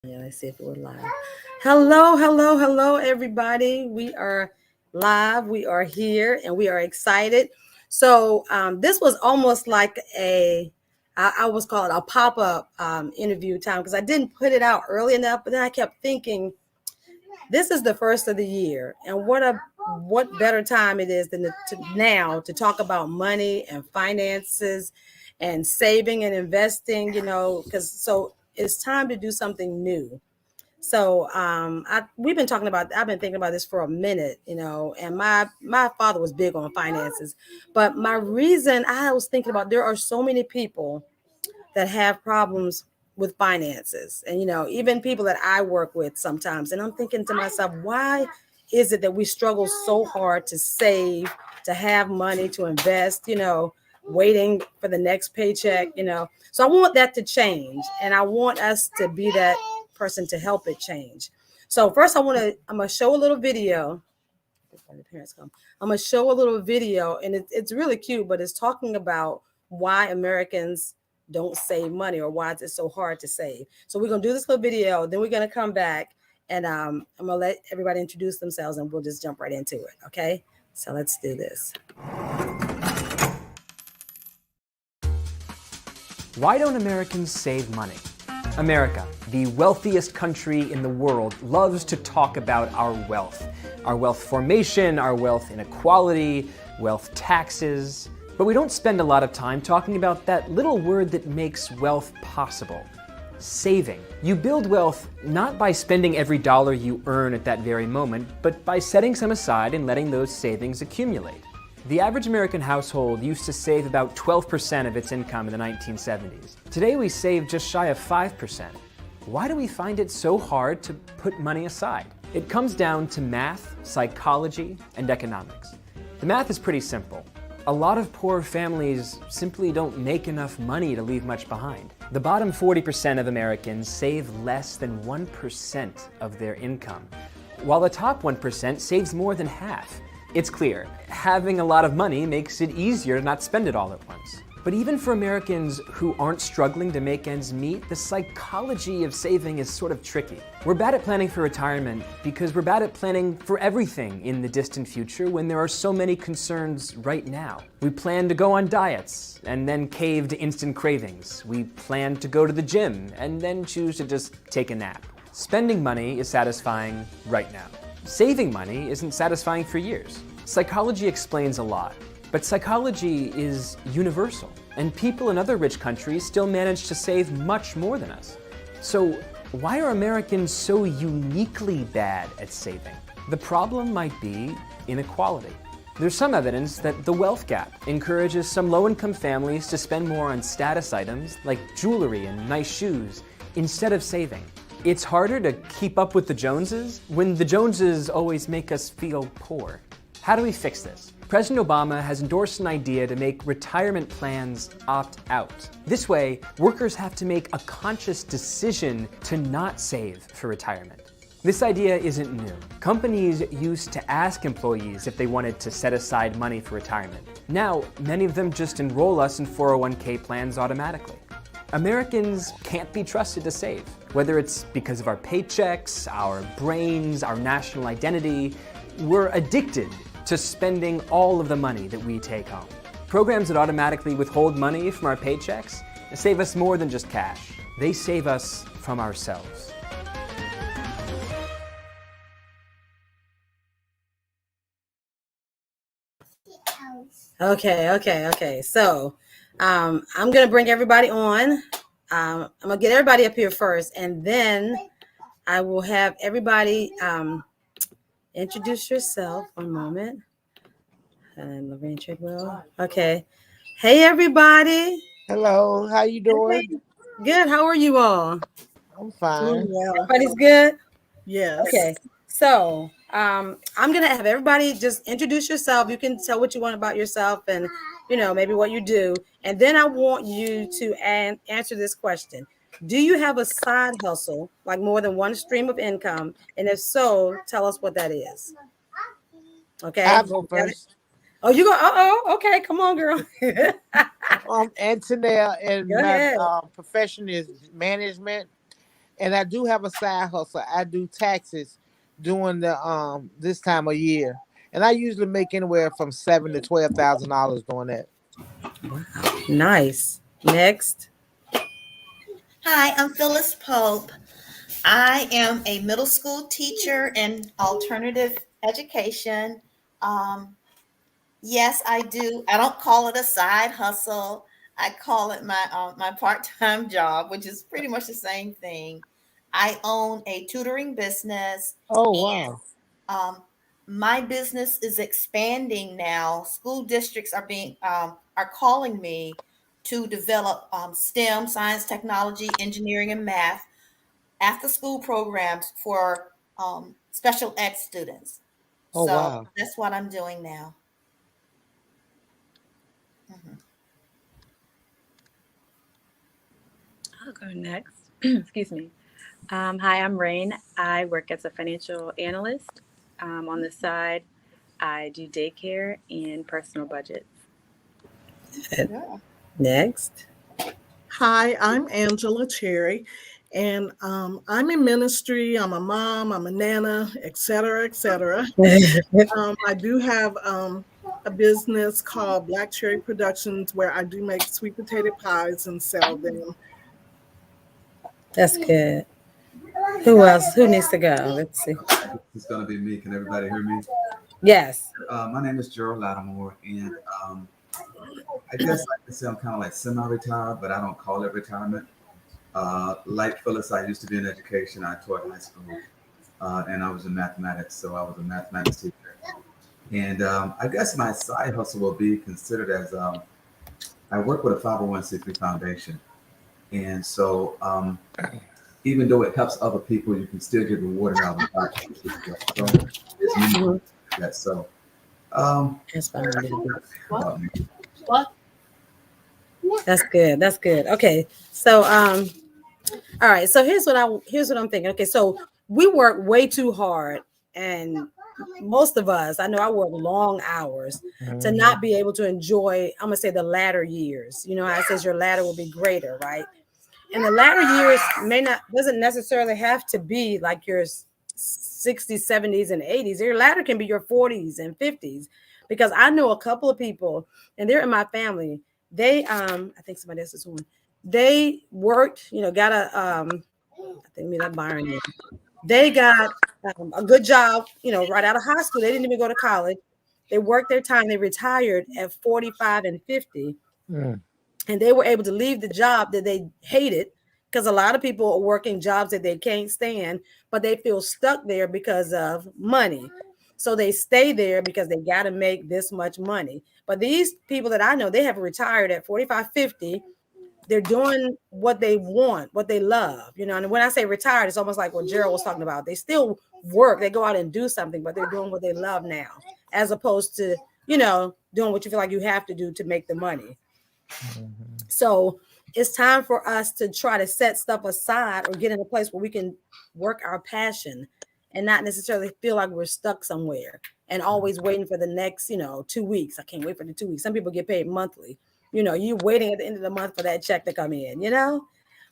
Yeah, let's see if we're live. Hello, hello, hello, everybody. We are live. We are here, and we are excited. So this was almost like I was called a pop up interview time because I didn't put it out early enough. But then I kept thinking, this is the first of the year, and what better time it is than now to talk about money and finances and saving and investing. Because it's time to do something new. So we've been talking about. I've been thinking about this for a minute, and my father was big on finances, but my reason I was thinking about there are so many people that have problems with finances, and even people that I work with sometimes, and I'm thinking to myself, why is it that we struggle so hard to save, to have money to invest, waiting for the next paycheck, so I want that to change, and I want us to be that person to help it change. So first I'm gonna show a little video before the parents come. I'm gonna show a little video, and it's really cute, but it's talking about why Americans don't save money, or why it's so hard to save. So we're gonna do this little video, then we're gonna come back, and I'm gonna let everybody introduce themselves, and we'll just jump right into it. Okay, so let's do this. Why don't Americans save money? America, the wealthiest country in the world, loves to talk about our wealth formation, our wealth inequality, wealth taxes. But we don't spend a lot of time talking about that little word that makes wealth possible: saving. You build wealth not by spending every dollar you earn at that very moment, but by setting some aside and letting those savings accumulate. The average American household used to save about 12% of its income in the 1970s. Today we save just shy of 5%. Why do we find it so hard to put money aside? It comes down to math, psychology, and economics. The math is pretty simple. A lot of poor families simply don't make enough money to leave much behind. The bottom 40% of Americans save less than 1% of their income, while the top 1% saves more than half. It's clear, having a lot of money makes it easier to not spend it all at once. But even for Americans who aren't struggling to make ends meet, the psychology of saving is sort of tricky. We're bad at planning for retirement because we're bad at planning for everything in the distant future when there are so many concerns right now. We plan to go on diets and then cave to instant cravings. We plan to go to the gym and then choose to just take a nap. Spending money is satisfying right now. Saving money isn't satisfying for years. Psychology explains a lot, but psychology is universal, and people in other rich countries still manage to save much more than us. So why are Americans so uniquely bad at saving? The problem might be inequality. There's some evidence that the wealth gap encourages some low-income families to spend more on status items like jewelry and nice shoes instead of saving. It's harder to keep up with the Joneses when the Joneses always make us feel poor. How do we fix this? President Obama has endorsed an idea to make retirement plans opt out. This way, workers have to make a conscious decision to not save for retirement. This idea isn't new. Companies used to ask employees if they wanted to set aside money for retirement. Now, many of them just enroll us in 401k plans automatically. Americans can't be trusted to save. Whether it's because of our paychecks, our brains, our national identity, we're addicted to spending all of the money that we take home. Programs that automatically withhold money from our paychecks save us more than just cash. They save us from ourselves. Okay. So I'm gonna bring everybody on. I'm gonna get everybody up here first, and then I will have everybody introduce yourself. One moment. And Lorraine Treadwell. Okay. Hey, everybody. Hello, how you Hey. doing? Good. How are you all? I'm Doing fine. well. Everybody's good. Yes. Okay. So I'm gonna have everybody just introduce yourself. You can tell what you want about yourself, and maybe what you do, and then I want you to answer this question: do you have a side hustle, like more than one stream of income? And if so, tell us what that is. Okay. I'll go Got it? first. Oh, you go. Okay. Come on, girl. Go Antonella, and my ahead. profession is management, And I do have a side hustle. I do taxes during the this time of year. And I usually make anywhere from $7,000 to $12,000 doing that. Nice. Next. Hi, I'm Phyllis Pope. I am a middle school teacher in alternative education. Um, yes, I do. I don't call it a side hustle. I call it my part-time job, which is pretty much the same thing. I own a tutoring business, Oh and wow. um, my business is expanding now. School districts are calling me to develop STEM, science, technology, engineering, and math after school programs for special ed students. Oh So wow. that's what I'm doing now. Mhm. I'll go next. Excuse me. Hi, I'm Rain. I work as a financial analyst. On the side, I do daycare and personal budgets. Yeah. Next. Hi, I'm Angela Cherry, and I'm in ministry. I'm a mom, I'm a nana, et cetera, et cetera. I do have a business called Black Cherry Productions where I do make sweet potato pies and sell them. That's good. Who else? Who needs to go? Let's see. It's going to be me. Can everybody hear me? Yes. My name is Gerald Lattimore, and I guess I can say I'm kind of like semi-retired, but I don't call it retirement. Like Phyllis, I used to be in education. I taught high school, and I was in mathematics, so I was a mathematics teacher. And I guess my side hustle will be considered as I work with a 501c3 foundation, and so even though it helps other people, you can still get rewarded out of the 501c3. So it's many that. So That's fine. about me. That's good. That's good. Okay. So all right. So here's what I'm thinking. Okay, so we work way too hard, and most of us, I know I work long hours to not be able to enjoy, I'm gonna say, the latter years. You know how it says your latter will be greater, right? And the latter years doesn't necessarily have to be like your 60s, 70s, and 80s. Your latter can be your 40s and 50s. Because I know a couple of people, and they're in my family. They I think somebody else is one. They worked, got I think me that Byron is. They got a good job, right out of high school. They didn't even go to college. They worked their time. They retired at 45 and 50. And they were able to leave the job that they hated, because a lot of people are working jobs that they can't stand, but they feel stuck there because of money. So they stay there because they got to make this much money. But these people that I know, they have retired at 45, 50. They're doing what they want, what they love, and when I say retired, it's almost like what Gerald was talking about. They still work, they go out and do something, but they're doing what they love now, as opposed to, doing what you feel like you have to do to make the money. So it's time for us to try to set stuff aside or get in a place where we can work our passion and not necessarily feel like we're stuck somewhere and always waiting for the next, 2 weeks. I can't wait for the 2 weeks. Some people get paid monthly. You waiting at the end of the month for that check to come in,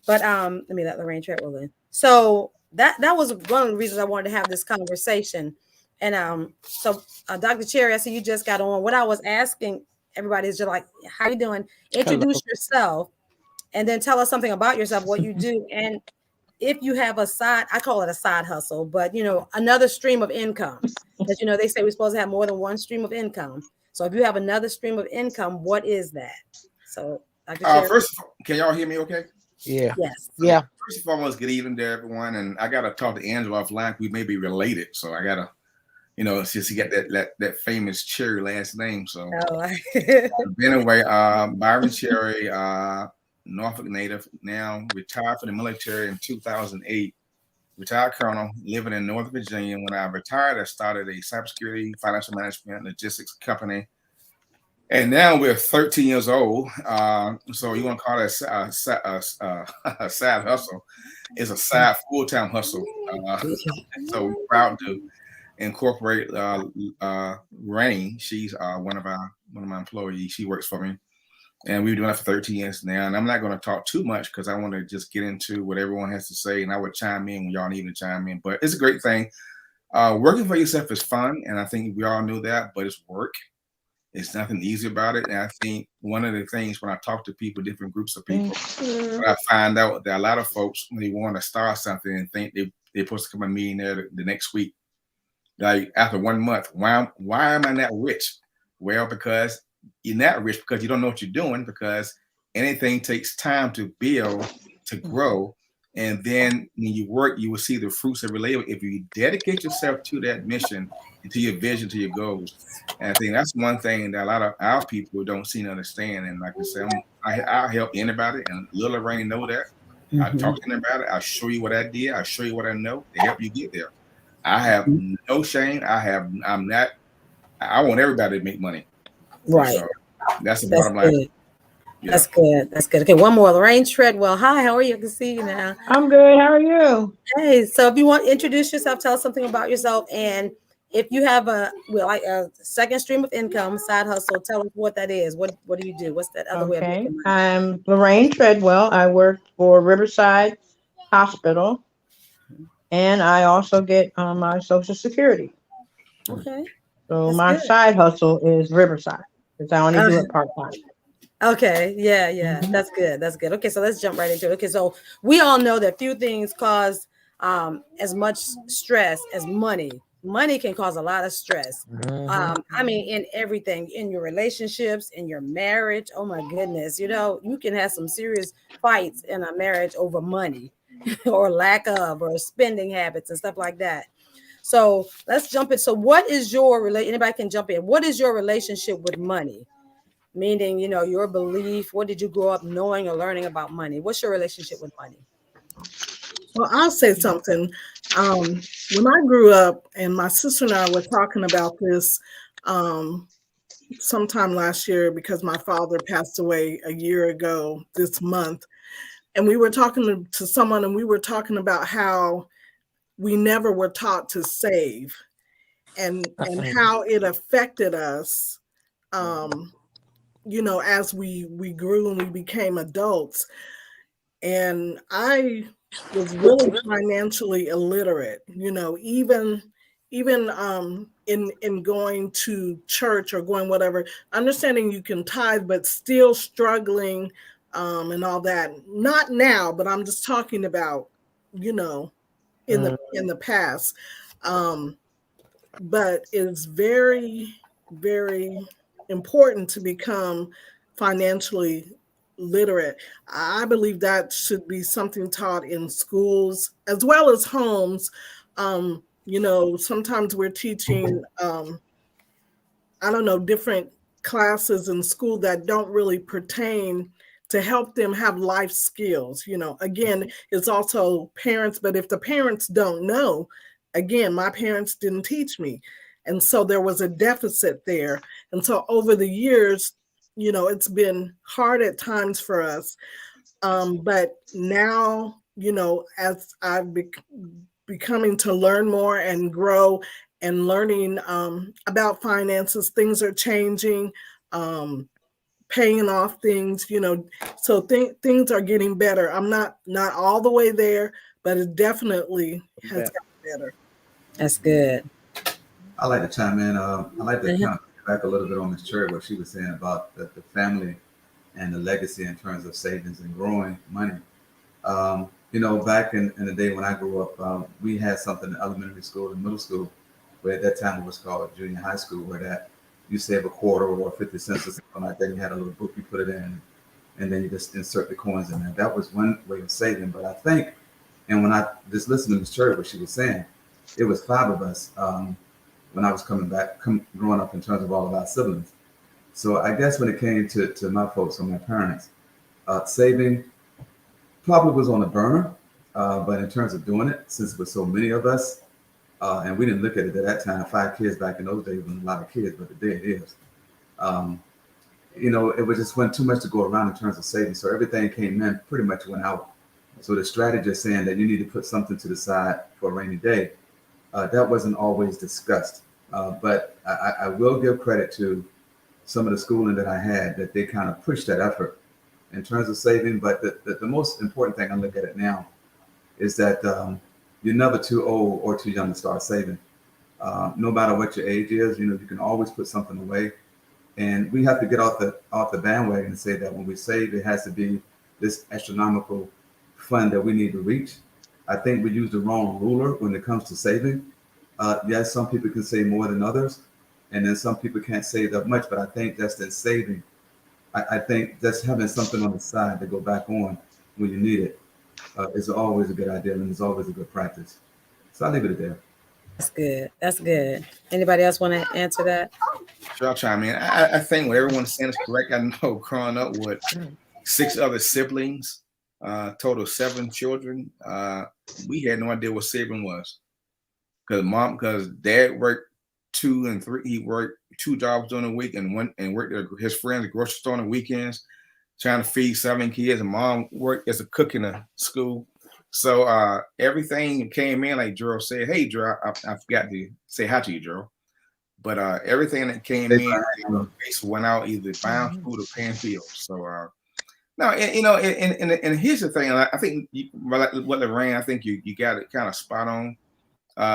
But let me let Lorraine Treadwell in. So that was one of the reasons I wanted to have this conversation. And so Dr. Cherry, I see you just got on. What I was asking everybody is just like, how you doing? Introduce yourself and then tell us something about yourself, what you do. And if you have a side, I call it a side hustle, but another stream of income. Because they say we're supposed to have more than one stream of income. So if you have another stream of income, what is that? So first of all, can y'all hear me okay? Yeah. Yes. Yeah. First and foremost, good evening to everyone. And I gotta talk to Angela offline. We may be related. So I gotta, since he got that famous Cherry last name. So anyway, Byron Cherry, Norfolk native, now retired from the military in 2008. Retired colonel, living in Northern Virginia. When I retired, I started a cybersecurity, financial management, logistics company. And now we're 13 years old. So you want to call it a side hustle. It's a side full-time hustle. So we're proud to incorporate Rain. She's one of my employees. She works for me. And we've been doing it for 13 years now. And I'm not going to talk too much because I want to just get into what everyone has to say. And I would chime in when y'all need to chime in. But it's a great thing. Working for yourself is fun. And I think we all know that, but it's work. It's nothing easy about it. And I think one of the things when I talk to people, different groups of people, I find out that a lot of folks, when they want to start something and think they're supposed to become a millionaire the next week, like after 1 month, why am I not rich? Well, because you're not rich because you don't know what you're doing, because anything takes time to build, to grow. And then when you work, you will see the fruits of your labor if you dedicate yourself to that mission, to your vision, to your goals. And I think that's one thing that a lot of our people don't seem to understand. And like I said, I'll help anybody, and Lil Rain know that. I talk to them about it. I'll show you what I did. I'll show you what I know to help you get there. I have no shame. I want everybody to make money. Right. So that's the bottom line. Yeah. That's good. That's good. Okay, one more. Lorraine Treadwell. Hi, how are you? I can see you now. I'm good. How are you? Hey, so if you want to introduce yourself, tell us something about yourself. And if you have a second stream of income, side hustle, tell us what that is. What do you do? What's that other way of making money? I'm Lorraine Treadwell. I work for Riverside Hospital, and I also get my Social Security. Okay. So That's my good. side hustle is Riverside, because I only do it part-time. Okay. Yeah. That's good. That's good. Okay. So let's jump right into it. Okay. So we all know that few things cause as much stress as money. Money can cause a lot of stress. I mean, in everything, in your relationships, in your marriage. Oh my goodness. You know, you can have some serious fights in a marriage over money or lack of, or spending habits and stuff like that. So let's jump in. So what is your anybody can jump in. What is your relationship with money? Meaning, you know, your belief. What did you grow up knowing or learning about money? What's your relationship with money? Well, I'll say something. When I grew up, and my sister and I were talking about this sometime last year, because my father passed away a year ago this month. And we were talking to someone, and we were talking about how we never were taught to save, and how it affected us, you know, as we grew and we became adults. And I was really financially illiterate, you know, even in going to church or going whatever, understanding you can tithe, but still struggling and all that. Not now, but I'm just talking about, you know, in the past. But it's very, very important to become financially literate. I believe that should be something taught in schools as well as homes. You know, sometimes we're teaching, I don't know, different classes in school that don't really pertain to help them have life skills. You know, again, it's also parents, but if the parents don't know, again, my parents didn't teach me. And so there was a deficit there. And so over the years, you know, it's been hard at times for us. But now, you know, as I've becoming to learn more and grow and learning about finances, things are changing, paying off things, you know, so things are getting better. I'm not all the way there, but it definitely has gotten better. That's good. I like to chime in. I like to kind of back a little bit on Ms. Cherry, what she was saying about the family and the legacy in terms of savings and growing money. You know, back in the day when I grew up, we had something in elementary school and middle school, where at that time it was called junior high school, where that you save a quarter or 50 cents or something like that. You had a little book, you put it in, and then you just insert the coins in there. That was one way of saving. But I think, and when I just listened to Ms. Cherry, what she was saying, it was 5 of us when I was growing up in terms of all of our siblings. So I guess when it came to my folks or my parents, saving probably was on the burner. But in terms of doing it, since it was so many of us, and we didn't look at it at that time, 5 kids back in those days wasn't a lot of kids, but today it is. You know, it was just went too much to go around in terms of saving. So everything came in, pretty much went out. So the strategy is saying that you need to put something to the side for a rainy day. That wasn't always discussed. But I will give credit to some of the schooling that I had, that they kind of pushed that effort in terms of saving. But the most important thing I look at it now is that you're never too old or too young to start saving. No matter what your age is, you can always put something away. And we have to get off the bandwagon and say that when we save, it has to be this astronomical fund that we need to reach. I think we use the wrong ruler when it comes to saving. Yes, some people can save more than others, and then some people can't save that much. But I think just in saving, I think just having something on the side to go back on when you need it is always a good idea, and it's always a good practice. So I'll leave it there. That's good. That's good. Anybody else want to answer that? Sure, I'll chime in. I think what everyone's saying is correct. I know growing up with 6 other siblings, total 7 children, we had no idea what saving was. Because dad worked 2 and 3. He worked 2 jobs during the week and worked at his friend's grocery store on the weekends, trying to feed 7 kids. And mom worked as a cook in a school. So everything came in, like Drew said. Hey, Drew, I forgot to say hi to you, Drew. But everything that came in went out either buying food or paying bills. So now, and here's the thing. I think what Lorraine, I think you got it kind of spot on.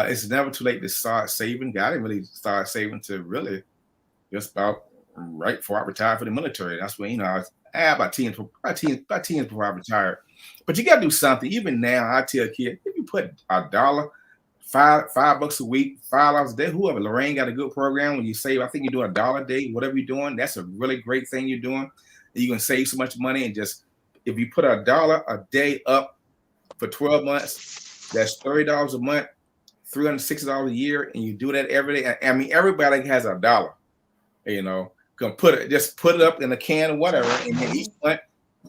It's never too late to start saving. I didn't really start saving to really just about right before I retired for the military. That's when I was about 10 before I retired. But you got to do something. Even now, I tell kids, if you put $1, $5 a week, $5 a day, whoever. Lorraine got a good program when you save. I think you do $1 a day, whatever you're doing. That's a really great thing you're doing. You can save so much money, and just if you put $1 a day up for 12 months, that's $30 a month, $360 a year, and you do that every day. I mean, everybody has $1. Can put it up in a can or whatever, and then each month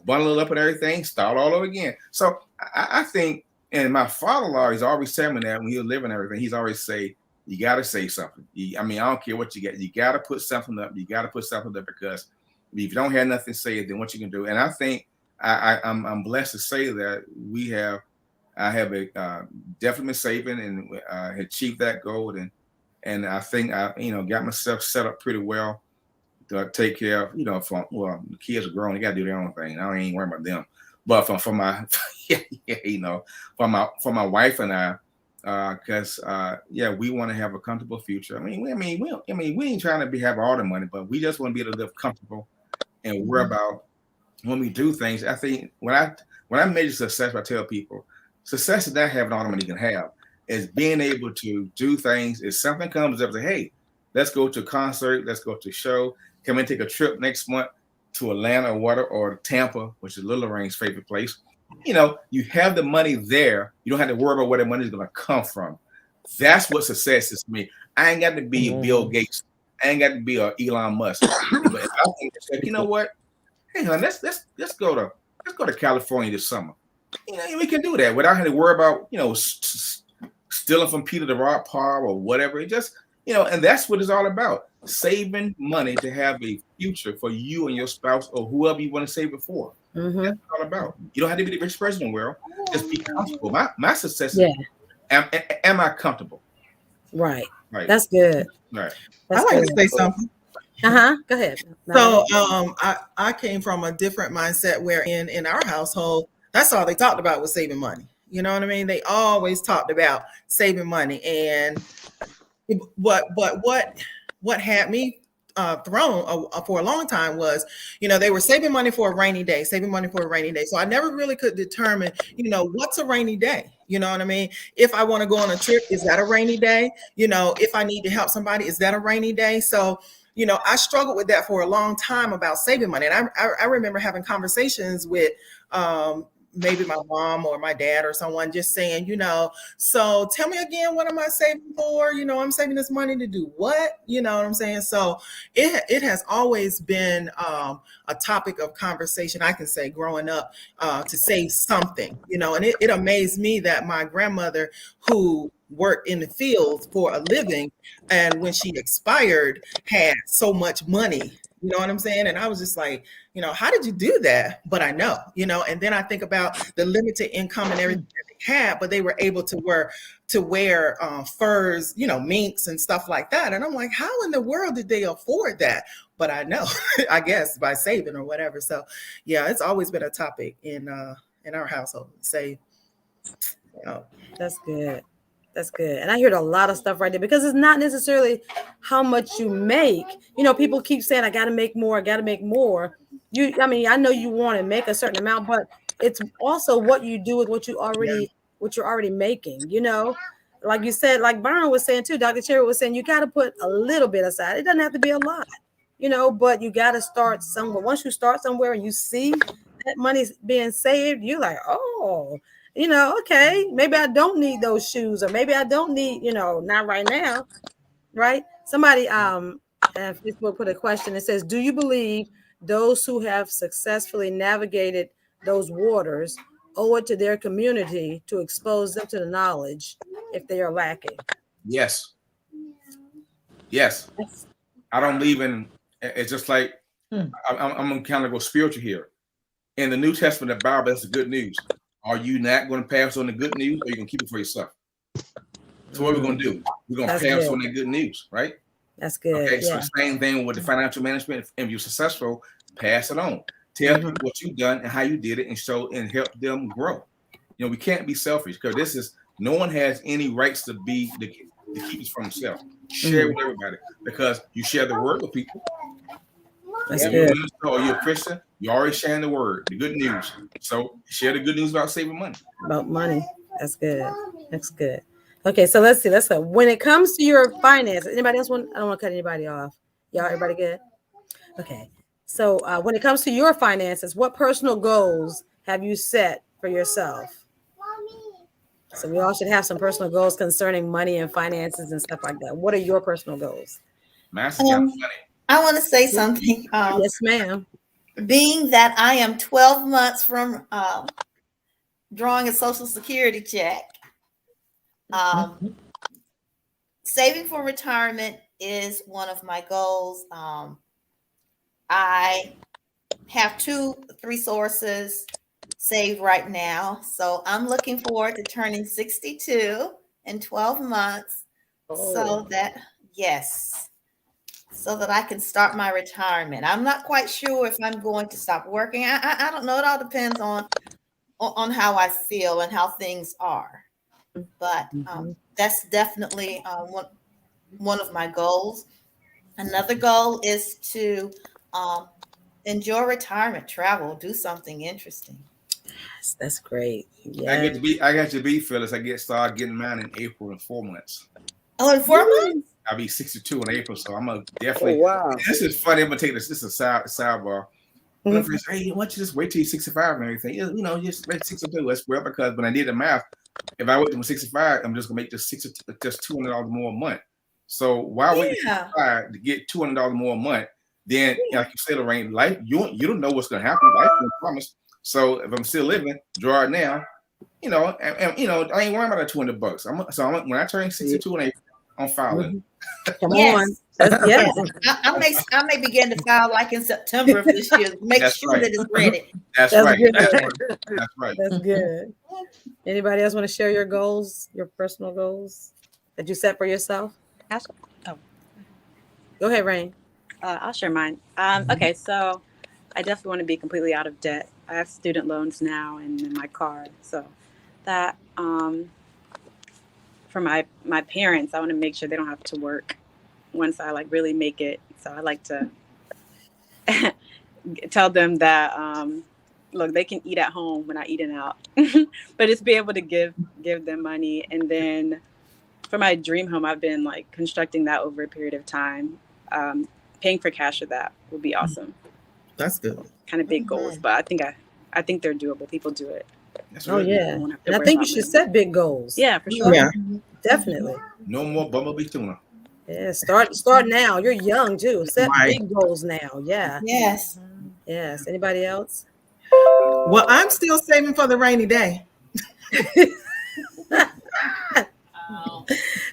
bundle it up and everything, start all over again. So I think. And my father-in-law, he's always telling me that when he was living everything, he's always say, you got to say something. I don't care what you get. You got to put something up. You got to put something up, because if you don't have nothing to say, then what you can do. And I think I'm blessed to say that I have definitely been saving and achieved that goal. And I think I got myself set up pretty well to take care of, the kids are grown. They got to do their own thing. I ain't worried about them. But for my, for my wife and I, because we want to have a comfortable future. We ain't trying to have all the money, but we just want to be able to live comfortable and worry about when we do things. I think when I measure success, I tell people, success is not having all the money you can have. It's being able to do things. If something comes up, say, hey, let's go to a concert, let's go to a show, come and take a trip next month to Atlanta or Tampa, which is Little Lorraine's favorite place. You have the money there. You don't have to worry about where the money is going to come from. That's what success is to me. I ain't got to be Bill Gates. I ain't got to be Elon Musk. But if I think, you know what? Hey, hon, let's go to California this summer. We can do that without having to worry about stealing from Peter to rob Paul or whatever. It just and that's what it's all about. Saving money to have a future for you and your spouse or whoever you want to save it for. That's what it's all about. You don't have to be the richest person in the world. Just be comfortable. My success is, am I comfortable? Right. That's good. Right. I like to say something. Go ahead. So I came from a different mindset where in our household, that's all they talked about was saving money. You know what I mean? They always talked about saving money. And what had me thrown for a long time was, they were saving money for a rainy day. So I never really could determine, what's a rainy day? You know what I mean? If I want to go on a trip, is that a rainy day? If I need to help somebody, is that a rainy day? So, I struggled with that for a long time about saving money. And I remember having conversations with maybe my mom or my dad or someone just saying, so tell me again, what am I saving for? I'm saving this money to do what? You know what I'm saying? So it has always been a topic of conversation, I can say, growing up, to save something, and it amazed me that my grandmother, who worked in the fields for a living, and when she expired, had so much money. You know what I'm saying? And I was just like, how did you do that? But I know, and then I think about the limited income and everything that they had, but they were able to wear furs, minks and stuff like that. And I'm like, how in the world did they afford that? but I know, I guess, by saving or whatever. So yeah, it's always been a topic in our household. Save. You know. That's good. That's good. And I heard a lot of stuff right there, because it's not necessarily how much you make. You know, people keep saying, I got to make more. I got to make more. I know you want to make a certain amount, but it's also what you do with what you're already making, you know, like you said, like Byron was saying too, Dr. Cherry was saying, you got to put a little bit aside. It doesn't have to be a lot, you know, but you got to start somewhere. Once you start somewhere and you see that money's being saved, you're like, oh, you know, okay, maybe I don't need those shoes, or maybe I don't need, you know, not right now, right? Somebody Facebook put a question that says, do you believe those who have successfully navigated those waters owe it to their community to expose them to the knowledge if they are lacking? Yes. I don't believe in, it's just like, I'm going to kind of go spiritual here. In the New Testament, the Bible, that's the good news. Are you not going to pass on the good news, or are you going to keep it for yourself? So what we're going to do? We're going to pass on the good news, right? That's good. Okay, so the same thing with the financial management. If you're successful, pass it on. Tell people what you've done and how you did it, and show and help them grow. You know, we can't be selfish, because no one has any rights to keep this for himself. Share with everybody, because you share the word with people. That's good. Or you're a Christian, you're already sharing the word, the good news. So share the good news about saving money. About money. That's good. That's good. Okay, so let's see. When it comes to your finances, anybody else want? I don't want to cut anybody off. Y'all, everybody good? Okay. So when it comes to your finances, what personal goals have you set for yourself? So we all should have some personal goals concerning money and finances and stuff like that. What are your personal goals? I want to say something. Yes, ma'am. Being that I am 12 months from drawing a Social Security check, saving for retirement is one of my goals. I have 2-3 sources saved right now. So I'm looking forward to turning 62 in 12 months so that I can start my retirement. I'm not quite sure if I'm going to stop working. I don't know. It all depends on how I feel and how things are. But that's definitely one of my goals. Another goal is to enjoy retirement, travel, do something interesting. Yes, that's great. Yeah. I got to be Phyllis. I started getting mine in April in 4 months. Oh, in 4 months? I'll be 62 in April, so I'm gonna definitely. Oh, wow. This is funny. I'm gonna take this. This is a sidebar. When I first, hey, why don't you just wait till you're 65 and everything? You know, just wait 62. That's well, because when I did the math, if I wait till 65, I'm just gonna make just $200 more a month. So why wait till 65 to get $200 more a month? Then, like you said, Lorraine, life you don't know what's gonna happen. Life won't promise. So if I'm still living, draw it now. You know, and you know, I ain't worrying about that $200. When I turn 62 in April, I'm filing. Come on. Yes. I may begin to file like in September of this year. Make sure that it's ready. That's right. Good. That's right. That's good. Anybody else want to share your goals, your personal goals that you set for yourself? Go ahead, Rain. I'll share mine. Okay, so I definitely want to be completely out of debt. I have student loans now and in my car. So that for my parents, I want to make sure they don't have to work once I like really make it. So I like to tell them that look, they can eat at home when I eating out, but just be able to give them money. And then for my dream home, I've been like constructing that over a period of time. Paying for cash for that would be awesome. That's good. Kind of big goals, but I think they're doable. People do it. Yeah, and I think you should set big goals. Yeah, for sure. Yeah, definitely. No more bumblebee tuna. Yeah, start now. You're young too. Set big goals now. Yeah. Yes. Yes. Anybody else? Well, I'm still saving for the rainy day.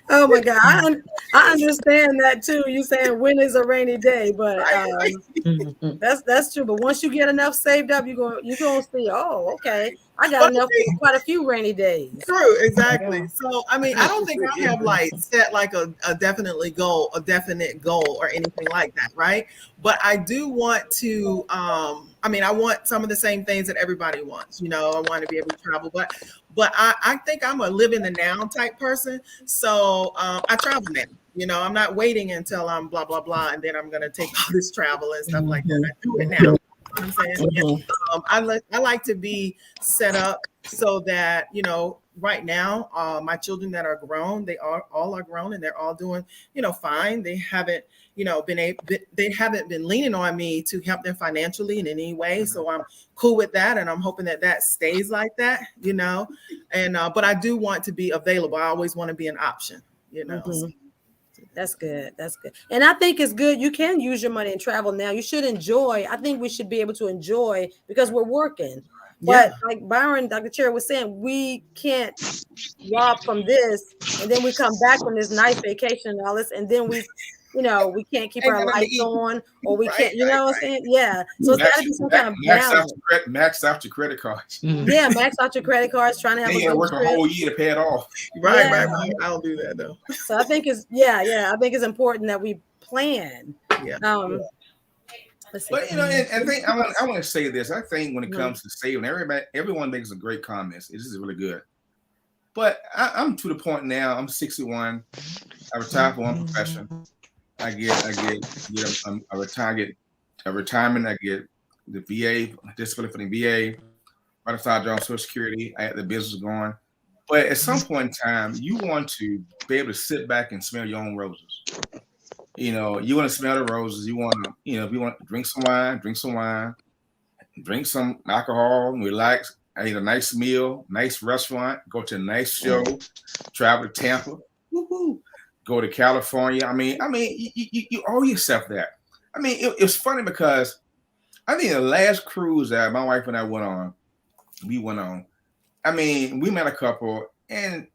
Oh my God. I understand that too. You saying when is a rainy day, but that's true. But once you get enough saved up, you're gonna see. Oh, okay, I got enough for quite a few rainy days. True, exactly. So I mean, I don't think I have like set like a definite goal or anything like that, right? But I do want to I mean, I want some of the same things that everybody wants. You know, I want to be able to travel, but I think I'm a live in the now type person. So I travel now. You know, I'm not waiting until I'm blah blah blah, and then I'm gonna take all this travel and stuff like that. I do it now. You know what I'm saying? I like to be set up so that, you know, right now, my children that are grown, they all are grown, and they're all doing, you know, fine. They haven't, you know, they haven't been leaning on me to help them financially in any way. So I'm cool with that, and I'm hoping that stays like that, you know. And but I do want to be available. I always want to be an option, you know. So. That's good. That's good. And I think it's good. You can use your money and travel now. You should enjoy. I think we should be able to enjoy because we're working. But like Byron, Dr. Cherry was saying, we can't rob from this, and then we come back from this nice vacation and all this, and then we, you know, we can't keep our lights on, or we can't, you know what I'm saying? Yeah. So it's got to be some kind of balance. Max out your credit cards. Yeah, max out your credit cards, trying to have a work a whole year to pay it off. Right. I don't do that though. So I think it's I think it's important that we plan. Yeah. But you know, I think I want to say this. I think when it comes to saving, everyone makes a great comments. This is really good. But I'm to the point now. I'm 61. I retired from one profession. I get a retirement. I get the VA disability for the VA. Right aside on Social Security. I had the business going. But at some point in time, you want to be able to sit back and smell your own roses. You know, you want to smell the roses. You want to, you know, if you want to drink some wine, drink some alcohol, relax, eat a nice meal, nice restaurant, go to a nice show, travel to Tampa, go to California. I mean, you owe yourself that. I mean, it's funny because I think the last cruise that my wife and I went on, I mean, we met a couple, and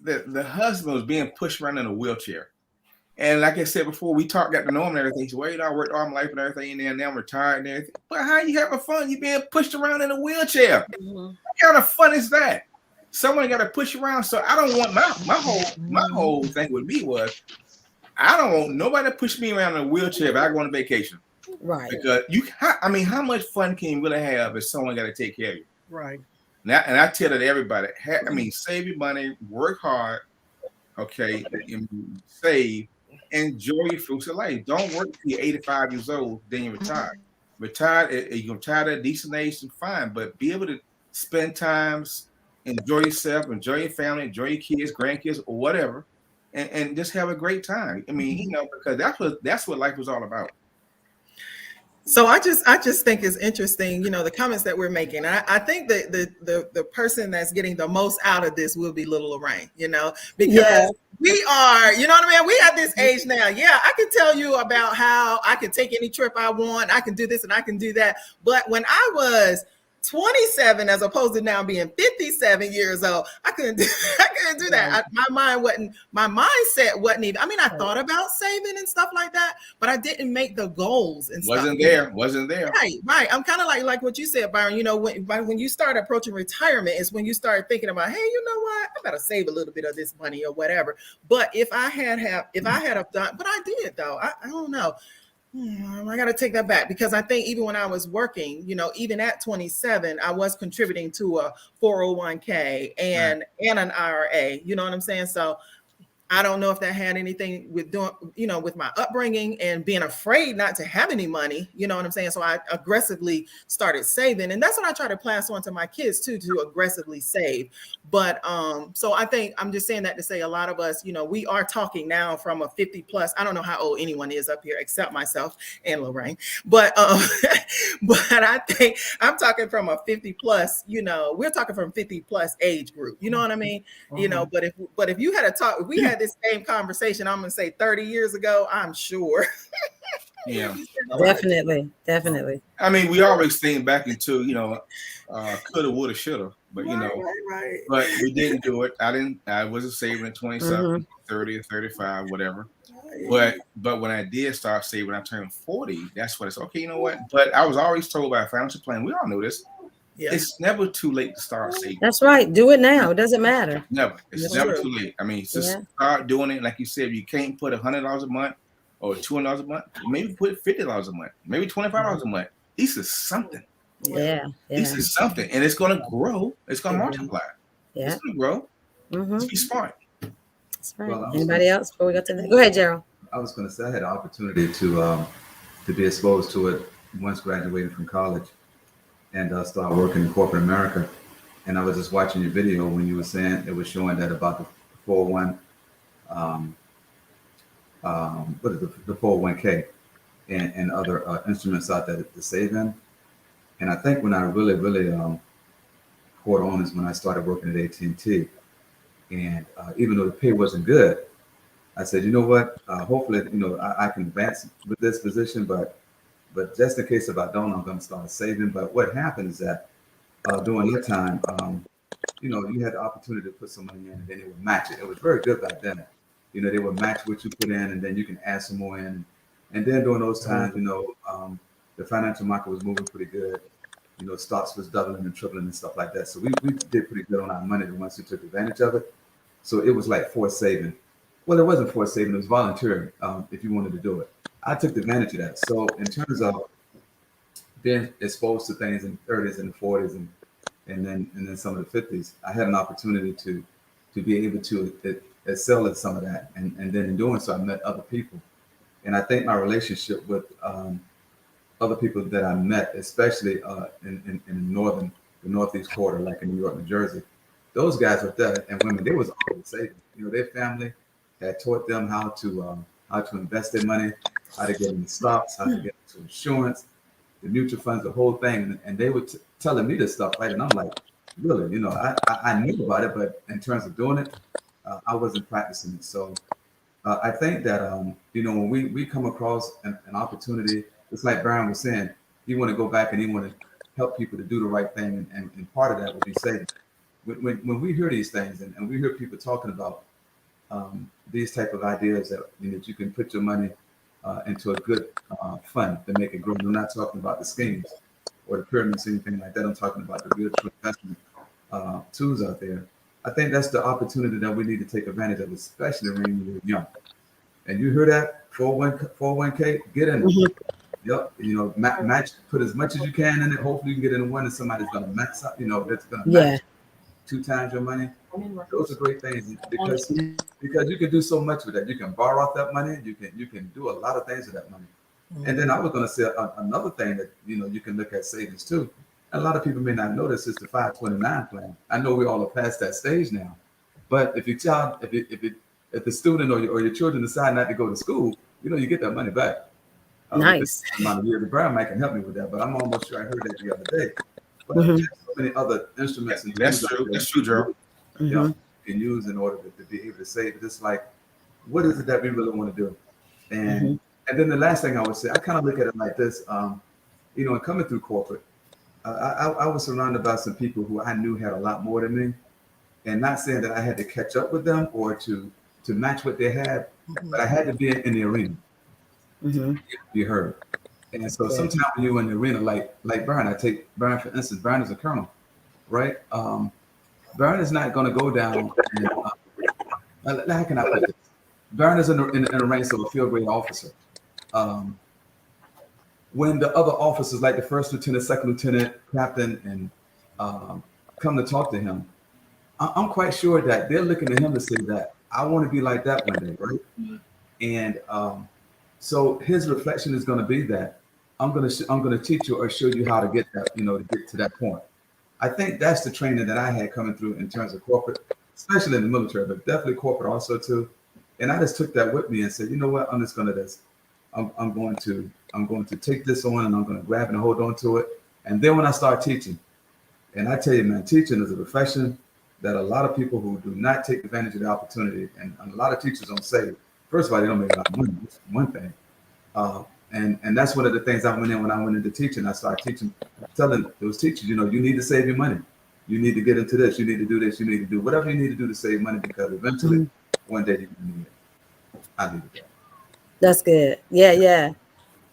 the husband was being pushed around in a wheelchair. And like I said before, we got to know him and everything. So, well, you know, I worked all my life and everything, and now I'm retired and everything. But how you having fun? You being pushed around in a wheelchair. What kind of fun is that? Someone got to push you around. So I don't want my whole thing with me was I don't want nobody to push me around in a wheelchair if I go on a vacation. Right. Because how much fun can you really have if someone got to take care of you? Right. Now, and I tell it to everybody, save your money, work hard, okay, and save. Enjoy your fruits of life. Don't work till you're 85 years old, then you retire. You're retired at a decent age, fine, but be able to spend time, enjoy yourself, enjoy your family, enjoy your kids, grandkids, or whatever, and just have a great time. I mean, you know, because that's what life was all about. So I just think it's interesting, you know, the comments that we're making. I think that the person that's getting the most out of this will be Little Lorraine, you know, because we are, you know what I mean? We at this age now. Yeah, I can tell you about how I can take any trip I want. I can do this and I can do that. But when I was 27, as opposed to now being 57 years old, I couldn't do that. My mindset wasn't even. I mean, I thought about saving and stuff like that, but I didn't make the goals and stuff. Wasn't there. Right. I'm kind of like what you said, Byron. You know, when you start approaching retirement, is when you start thinking about, hey, you know what, I better save a little bit of this money or whatever. But if I had done, but I did though. I don't know. I got to take that back, because I think even when I was working, you know, even at 27, I was contributing to a 401k and an IRA, you know what I'm saying? So I don't know if that had anything with doing, you know, with my upbringing and being afraid not to have any money, you know what I'm saying? So I aggressively started saving, and that's what I try to pass on to my kids too, to aggressively save. But so I think I'm just saying that to say a lot of us, you know, we are talking now from a 50 plus. I don't know how old anyone is up here except myself and Lorraine, but I think I'm talking from a 50 plus, you know, we're talking from 50 plus age group, you know what I mean? You know, but if you had a talk, if we had this same conversation, I'm gonna say 30 years ago, I'm sure. Yeah, definitely. I mean, we always think back into, you know, coulda, woulda, shoulda, but you know, right. but we didn't do it. I wasn't saving at 27, 30, or 35, whatever. But when I did start saving, when I turned 40, that's when it's okay, you know what? But I was always told by a financial plan, we all know this. Yeah. It's never too late to start saving. That's right. Do it now. It doesn't matter. Never. It's never too late. I mean, just start doing it. Like you said, you can't put $100 a month or $200 a month. Maybe put $50 a month. Maybe $25 a month. This is something. Yeah. This is something, and it's going to grow. It's going to multiply. Yeah. It's going to grow. Just be smart. That's right. Well, anybody else before we go to that? Go ahead, Gerald. I was going to say I had an opportunity to be exposed to it once graduating from college, and started working in corporate America. And I was just watching your video when you were saying it was showing that about the 401, what is the 401k and other instruments out there to save in. And I think when I really caught on is when I started working at AT&T. And even though the pay wasn't good, I said, you know what? Hopefully, I can advance with this position, but just in case if I don't, I'm going to start saving. But what happened is that during that time, you had the opportunity to put some money in, and then they would match it. It was very good back then. They would match what you put in, and then you can add some more in. And then during those times, the financial market was moving pretty good. Stocks was doubling and tripling and stuff like that. So we did pretty good on our money once we took advantage of it. So it was like forced saving. Well, it wasn't forced saving. It was voluntary if you wanted to do it. I took advantage of that. So in terms of being exposed to things in the 30s and the 40s and then some of the 50s, I had an opportunity to be able to excel at some of that. And then in doing so, I met other people. And I think my relationship with other people that I met, especially in the Northeast quarter, like in New York, New Jersey, those guys up there and women, they was always saving. Their family had taught them how to invest their money, how to get into stocks, how to get into insurance, the mutual funds, the whole thing. And they were telling me this stuff, right? And I'm like, really, I knew about it, but in terms of doing it, I wasn't practicing it. So I think that, when we come across an opportunity, it's like Brian was saying, you want to go back and you want to help people to do the right thing. And part of that would be saving. When we hear these things and we hear people talking about these type of ideas that you can put your money into a good fund to make it grow. I'm not talking about the schemes or the pyramids, anything like that. I'm talking about the real investment tools out there. I think that's the opportunity that we need to take advantage of, especially when you're young. And you hear that 401k, get in it. Yep. Match, put as much as you can in it. Hopefully you can get in one and somebody's going to max up, that's going to match 2 times your money. Those are great things because you can do so much with that. You can borrow off that money. You can do a lot of things with that money. And then I was going to say another thing that you can look at savings too. A lot of people may not know this is the 529 plan. I know we all are past that stage now, but if your child, if the student or your children decide not to go to school, you get that money back. Nice. Amount of years. Brian might can help me with that, but I'm almost sure I heard that the other day. But there's so many other instruments. And that's true. That's true, Joe. You can use in order to be able to save. It's like, what is it that we really want to do? And then the last thing I would say, I kind of look at it like this. And coming through corporate, I was surrounded by some people who I knew had a lot more than me, and not saying that I had to catch up with them or to match what they had, but I had to be in the arena. Be heard. And so sometimes when you're in the arena, like Brian, I take Brian for instance. Brian is a colonel, right? Brian is not going to go down. And, how can I put this? Brian is in the ranks of a field grade officer. When the other officers, like the first lieutenant, second lieutenant, captain, and come to talk to him, I'm quite sure that they're looking at him to say that I want to be like that one day, right? And so his reflection is going to be that I'm going to teach you or show you how to get that, to get to that point. I think that's the training that I had coming through in terms of corporate, especially in the military, but definitely corporate also too. And I just took that with me and said, you know what, I'm just going to this. I'm going to take this on and I'm going to grab and hold on to it. And then when I start teaching, and I tell you, man, teaching is a profession that a lot of people who do not take advantage of the opportunity, and a lot of teachers don't say, first of all, they don't make a lot of money. That's one thing. And that's one of the things I went in when I went into teaching. I started teaching, telling those teachers, you need to save your money. You need to get into this. You need to do this. You need to do whatever you need to do to save money, because eventually, one day you're gonna need it. I need it. That's good. Yeah.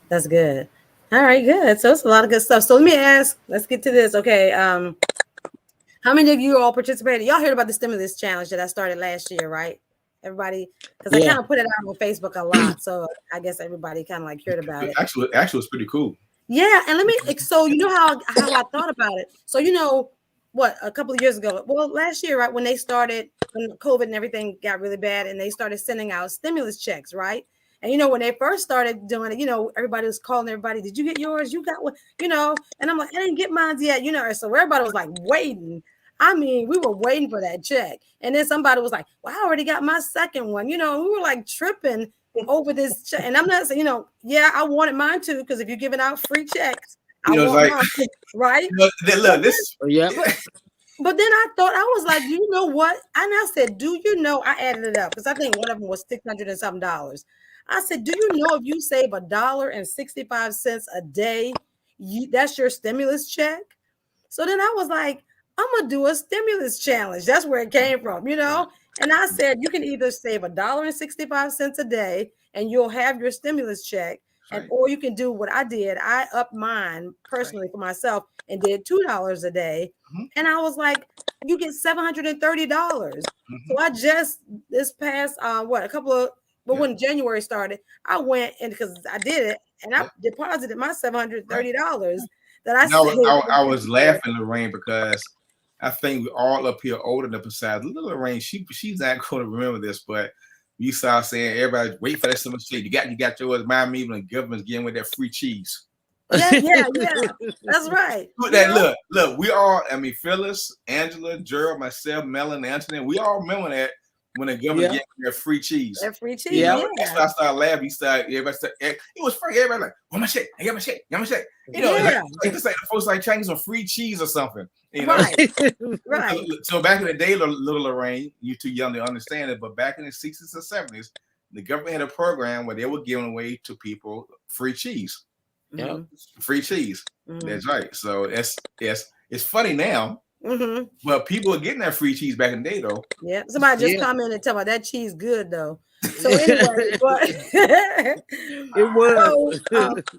That's good. All right, good. So it's a lot of good stuff. So let me ask, let's get to this. Okay. How many of you all participated? Y'all heard about the stimulus challenge that I started last year, right? Everybody, because I kind of put it out on Facebook a lot. So I guess everybody kind of like heard about it. Actually, it's pretty cool. Yeah. And so you know how I thought about it. So, you know, what, a couple of years ago, well, last year, right, when COVID and everything got really bad and they started sending out stimulus checks, right? And, you know, when they first started doing it, you know, everybody was calling everybody, did you get yours? You got one, you know? And I'm like, I didn't get mine yet, you know? So everybody was like waiting. I mean, we were waiting for that check. And then somebody was like, well, I already got my second one, you know? And we were like tripping over this check. And I'm not saying, you know, yeah, I wanted mine too, because if you're giving out free checks, You know, I it's want like, mine, right? Look, this. Yeah. But then I thought, I was like, you know what? And I said, do you know, I added it up because I think one of them was $600 and something. I said, do you know if you save $1.65 a day, that's your stimulus check? So then I was like, I'm going to do a stimulus challenge. That's where it came from, you know? And I said, you can either save $1.65 a day and you'll have your stimulus check. And, or you can do what I did. I upped mine personally for myself and did $2 a day. And I was like, you get $730. So I just, this past, when January started, I went and because I did it and I deposited my $730 that I saved. I was laughing, Lorraine, because I think we all up here old enough besides little Lorraine. She's not going to remember this, but you saw saying everybody wait for that summer shit. You got yours. Mind me when the government's getting with that free cheese. Yeah. That's right. Look, we all, I mean, Phyllis, Angela, Gerald, myself, Melon, Anthony, we all remember that when the government getting their free cheese. That free cheese. You know, that's why I started laughing. Everybody started, it was free. Everybody like, well, my shit, I got my shit, You know, like this like folks like Chinese some free cheese or something. You know, right. So back in the day, little Lorraine, you too young to understand it, but back in the 60s and 70s, the government had a program where they were giving away to people free cheese. Free cheese. That's right. So it's funny now. But people are getting that free cheese back in the day, though. Yeah. Somebody just commented and tell me that cheese good though. So anyway, but it was.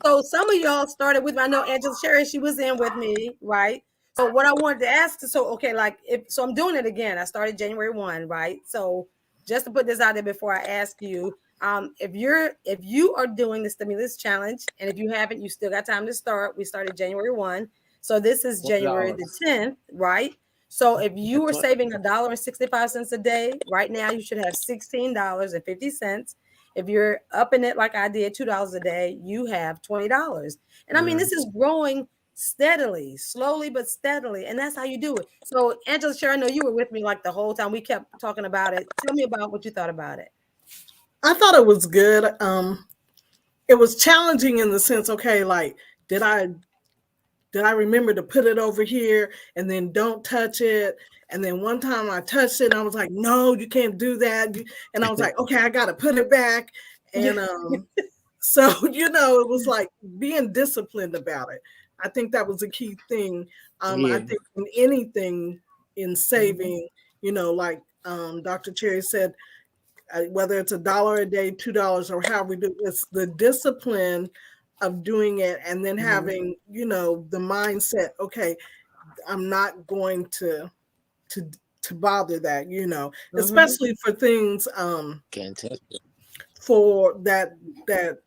So some of y'all started with me. I know Angela Cherry, she was in with me, right? So what I wanted to ask, so I'm doing it again. I started January 1, right? So just to put this out there before I ask you, if you are doing the stimulus challenge, and if you haven't, you still got time to start. We started January 1. So this is January the 10th, right? So if you are saving $1.65 a day, right now you should have $16.50. If you're upping it like I did, $2 a day, you have $20. And I mean, this is growing steadily, slowly but steadily, and that's how you do it. So Angela, sure, I know you were with me like the whole time. We kept talking about it. Tell me about what you thought about it. I thought it was good. It was challenging in the sense, okay, like did I remember to put it over here and then don't touch it? And then one time I touched it and I was like, no, you can't do that. And I was like, okay, I got to put it back. And so, you know, it was like being disciplined about it. I think that was a key thing. I think in anything in saving, you know, like Dr. Cherry said, whether it's $1 a day, $2, or how we do, it's the discipline of doing it, and then having, you know, the mindset, okay, I'm not going to bother that, you know, especially for things Can't touch it. For that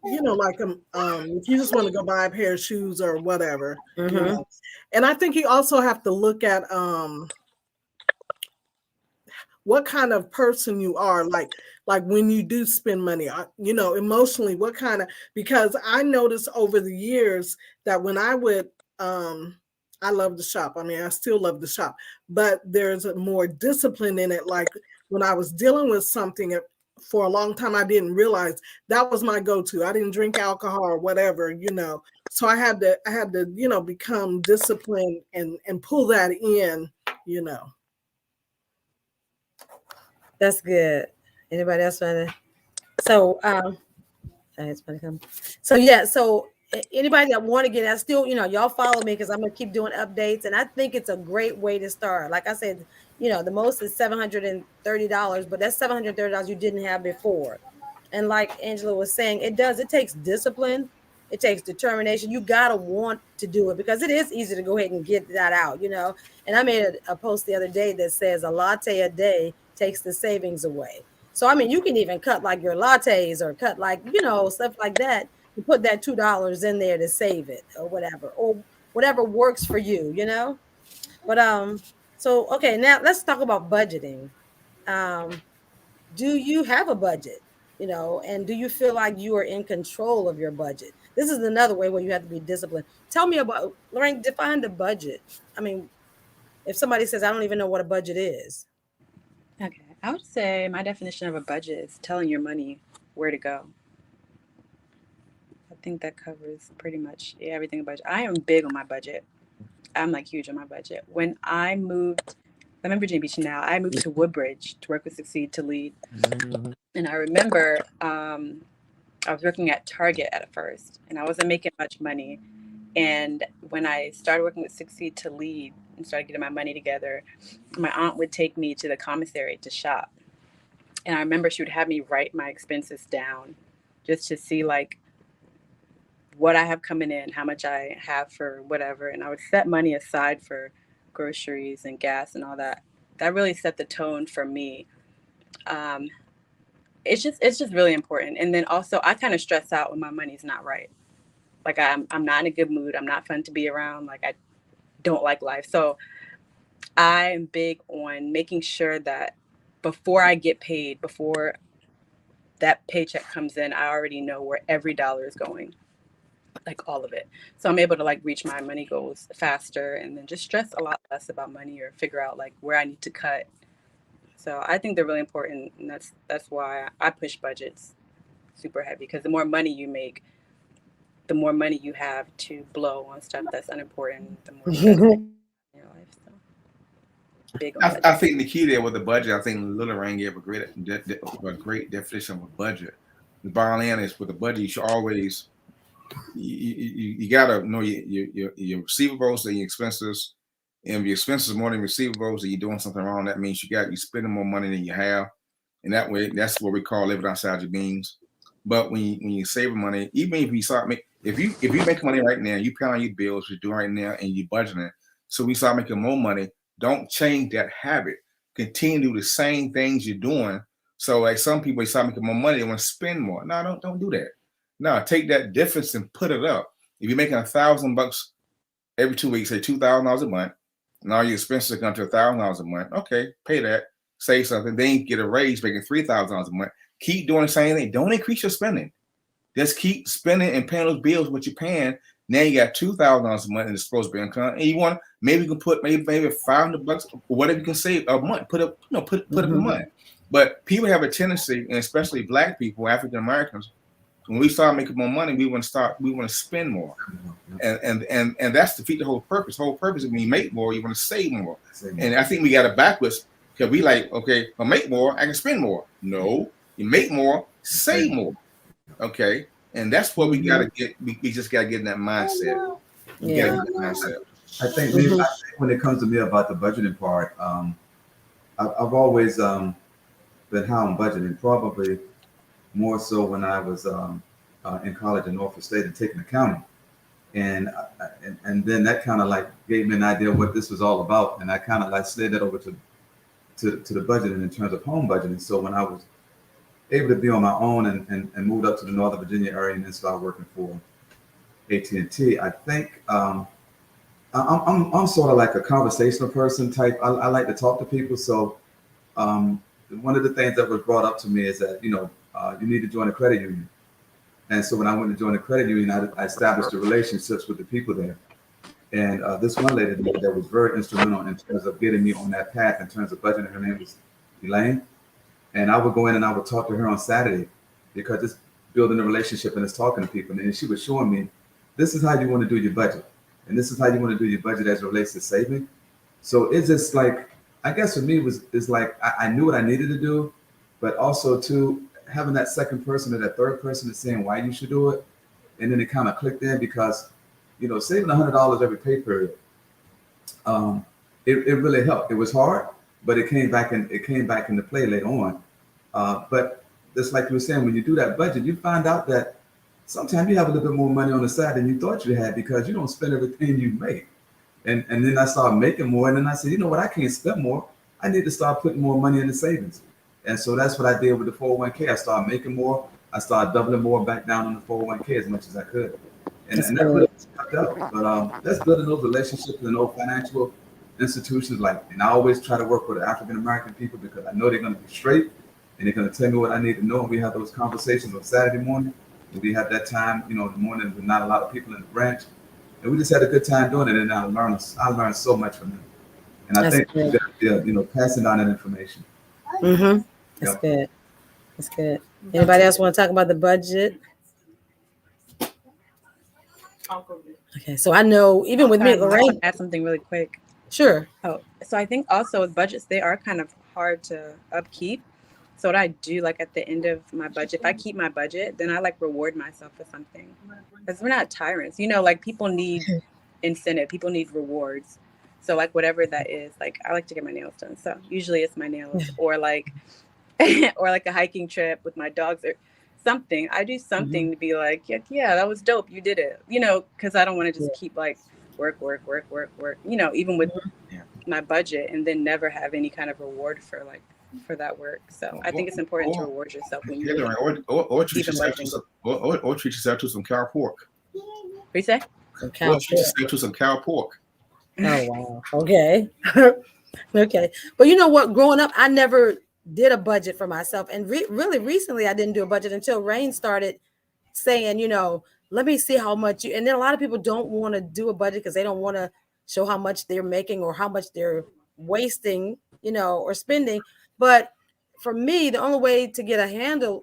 you know, like if you just want to go buy a pair of shoes or whatever, you know? And I think you also have to look at what kind of person you are, like when you do spend money, you know, emotionally, what kind of, because I noticed over the years that when I would, I love to shop. I mean, I still love to shop, but there's a more discipline in it. Like when I was dealing with something for a long time, I didn't realize that was my go-to. I didn't drink alcohol or whatever, you know, so I had to, you know, become disciplined and pull that in, you know. That's good. Anybody else want to? So, it's funny. So yeah. So anybody that want to get, I still, y'all follow me because I'm gonna keep doing updates, and I think it's a great way to start. Like I said, the most is $730, but that's $730 you didn't have before. And like Angela was saying, it takes discipline, it takes determination. You gotta want to do it because it is easy to go ahead and get that out, And I made a post the other day that says a latte a day takes the savings away. So I mean, you can even cut like your lattes or cut like stuff like that. You put that $2 in there to save it or whatever works for you, But so okay, now let's talk about budgeting. Do you have a budget? And do you feel like you are in control of your budget? This is another way where you have to be disciplined. Tell me about, Lorraine, define the budget. I mean, if somebody says, I don't even know what a budget is. Okay, I would say my definition of a budget is telling your money where to go. I think that covers pretty much everything about budget. I am big on my budget. I'm like huge on my budget. When I'm in Virginia Beach now. I moved to Woodbridge to work with Succeed to Lead. Mm-hmm. And I remember I was working at Target at first, and I wasn't making much money. And when I started working with Succeed to Lead and started getting my money together, my aunt would take me to the commissary to shop. And I remember she would have me write my expenses down just to see like what I have coming in, how much I have for whatever. And I would set money aside for groceries and gas and all that. That really set the tone for me. It's just really important. And then also I kind of stress out when my money's not right. Like I'm not in a good mood. I'm not fun to be around. Like I don't like life. So I'm big on making sure that before I get paid, before that paycheck comes in, I already know where every dollar is going, like all of it. So I'm able to like reach my money goals faster and then just stress a lot less about money or figure out like where I need to cut. So I think they're really important. And that's why I push budgets super heavy, because the more money you make, the more money you have to blow on stuff that's unimportant, the more you in your life. So big on I think the key there with the budget, I think Little Rain gave a great definition of a budget. The bottom line is with the budget, you should always you gotta know your receivables and your expenses. And if your expenses more than receivables and you're doing something wrong, that means you're spending more money than you have. And that way, that's what we call living outside your means. But when you save money, even if you start if you make money right now, you pay on your bills, you're doing right now, and you're budgeting. So we start making more money. Don't change that habit. Continue to do the same things you're doing. So like some people, they start making more money, they want to spend more. No, don't do that. No, take that difference and put it up. If you're making $1,000 every 2 weeks, say $2,000 a month, and all your expenses come to $1,000 a month, okay, pay that, save something, then get a raise making $3,000 a month. Keep doing the same thing. Don't increase your spending. Just keep spending and paying those bills, what you're paying. Now you got $2,000 a month in disposable income, and you want maybe you can put maybe $500 or whatever you can save a month. Put up a month. But people have a tendency, and especially Black people, African Americans, when we start making more money, we want to spend more, and that's defeat the whole purpose. The whole purpose is when you make more, you want to save more. And I think we got it backwards because we like, okay, if I make more, I can spend more. No, you make more, save more. Okay, and that's what we got to get. We just got to get in that mindset. I think when it comes to me about the budgeting part, I've always been high on budgeting, probably more so when I was in college in Norfolk State and taking accounting, and then that kind of like gave me an idea of what this was all about, and I kind of like slid that over to the budgeting in terms of home budgeting. So when I was able to be on my own and moved up to the Northern Virginia area and then started working for AT&T, I think I'm sort of like a conversational person type. I like to talk to people. So one of the things that was brought up to me is that, you need to join a credit union. And so when I went to join a credit union, I established the relationships with the people there. And this one lady that was very instrumental in terms of getting me on that path in terms of budgeting. Her name was Elaine. And I would go in and I would talk to her on Saturday because it's building a relationship and it's talking to people. And she was showing me, this is how you want to do your budget. And this is how you want to do your budget as it relates to saving. So it's just like, I guess for me, it's like I knew what I needed to do, but also too, having that second person or that third person that's saying why you should do it, and then it kind of clicked in because, saving $100 every pay period, it really helped. It was hard, but it came back into play later on. But just like you were saying, when you do that budget, you find out that sometimes you have a little bit more money on the side than you thought you had because you don't spend everything you make. And then I started making more, and then I said, you know what, I can't spend more. I need to start putting more money in the savings. And so that's what I did with the 401k. I started making more. I started doubling more back down on the 401k as much as I could. And that really helped out. But that's building those relationships in those financial institutions. And I always try to work with African-American people because I know they're going to be straight and they're going to tell me what I need to know. And we have those conversations on Saturday morning. And we have that time, in the morning with not a lot of people in the branch. And we just had a good time doing it. And I learned so much from them. And I think, passing on that information. Mm-hmm. That's good. That's good. Anybody else want to talk about the budget? Okay, so I know even with me, Lorraine. Add something really quick. Sure. Oh, so I think also with budgets, they are kind of hard to upkeep. So what I do, at the end of my budget, if I keep my budget, then I reward myself for something, because we're not tyrants. People need incentive. People need rewards. So whatever that is, I like to get my nails done. So usually it's my nails or or a hiking trip with my dogs or something. I do something to be yeah, that was dope. You did it, because I don't want to just keep work, even with my budget and then never have any kind of reward for that work. So I think it's important to reward yourself when you or treat yourself to some cow pork. What you say? Or treat yourself to some cow pork. Oh wow. Okay. Okay. But you know what? Growing up, I never did a budget for myself, and really recently, I didn't do a budget until Rain started saying, let me see how much you. And then a lot of people don't want to do a budget because they don't want to show how much they're making or how much they're wasting, or spending. But for me, the only way to get a handle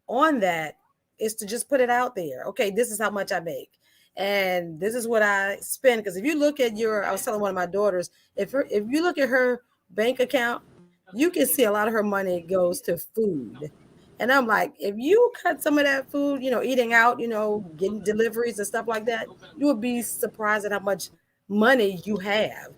on that is to just put it out there. Okay, this is how much I make. And this is what I spend. Because if you look at I was telling one of my daughters, if you look at her bank account, you can see a lot of her money goes to food. And I'm like, if you cut some of that food, eating out, getting deliveries and stuff like that, you would be surprised at how much money you have.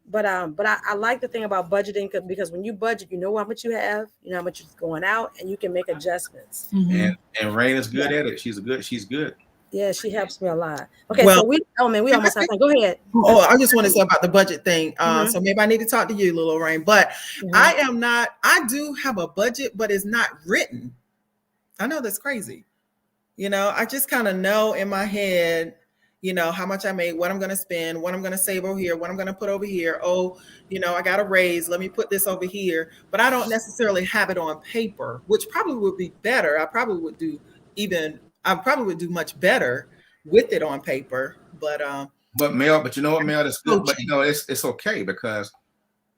But I like the thing about budgeting because when you budget, you know how much you have, how much is going out, and you can make adjustments. Mm-hmm. And Rain is good at it. She's good. Yeah, she helps me a lot. Okay, so we almost have time. Go ahead. Oh, I just want to say about the budget thing. So maybe I need to talk to you, Little Rain. But I do have a budget, but it's not written. I know that's crazy. I just kind of know in my head, how much I make, what I'm going to spend, what I'm going to save over here, what I'm going to put over here. Oh, I got a raise. Let me put this over here. But I don't necessarily have it on paper, which probably would be better. I probably would do much better with it on paper. But Mel, you know what, Mel, that's good. But it's okay, because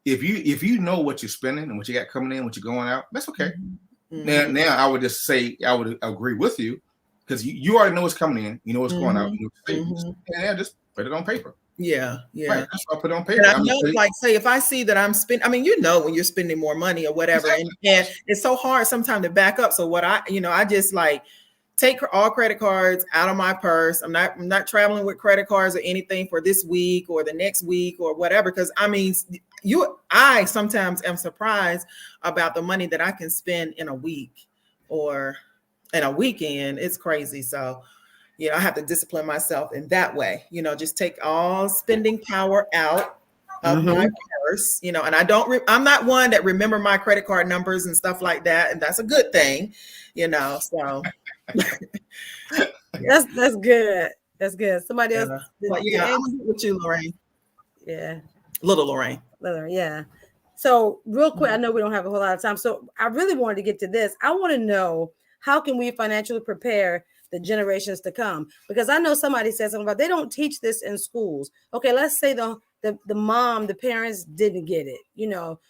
if you know what you're spending and what you got coming in, what you're going out, that's okay. Mm-hmm. Now I would just say I would agree with you, because you already know what's coming in, you know what's going out, you know, and just put it on paper. Yeah. Right, that's why I put it on paper. And say if I see that I'm spending, when you're spending more money or whatever, exactly. and it's so hard sometimes to back up. So what I just take all credit cards out of my purse. I'm not traveling with credit cards or anything for this week or the next week or whatever. Because I sometimes am surprised about the money that I can spend in a week or in a weekend. It's crazy. So, I have to discipline myself in that way. Just take all spending power out of my purse. And I'm not one that remember my credit card numbers and stuff like that. And that's a good thing. So that's good. That's good. Somebody else. I'm with you, Lorraine. Yeah. Little Lorraine. Yeah. So real quick, I know we don't have a whole lot of time. So I really wanted to get to this. I want to know, how can we financially prepare the generations to come? Because I know somebody said something about they don't teach this in schools. Okay, let's say the parents didn't get it,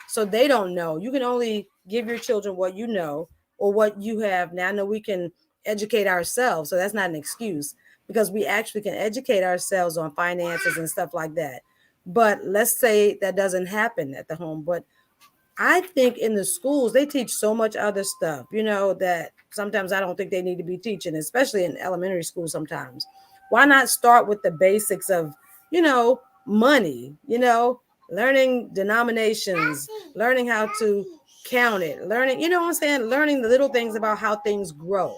so they don't know. You can only give your children what you know or what you have. Now I know we can educate ourselves, so that's not an excuse, because we actually can educate ourselves on finances and stuff like that. But let's say that doesn't happen at the home. But I think in the schools, they teach so much other stuff, that sometimes I don't think they need to be teaching, especially in elementary school sometimes. Why not start with the basics of, money, learning denominations, learning how to count it, learning, what I'm saying? Learning the little things about how things grow.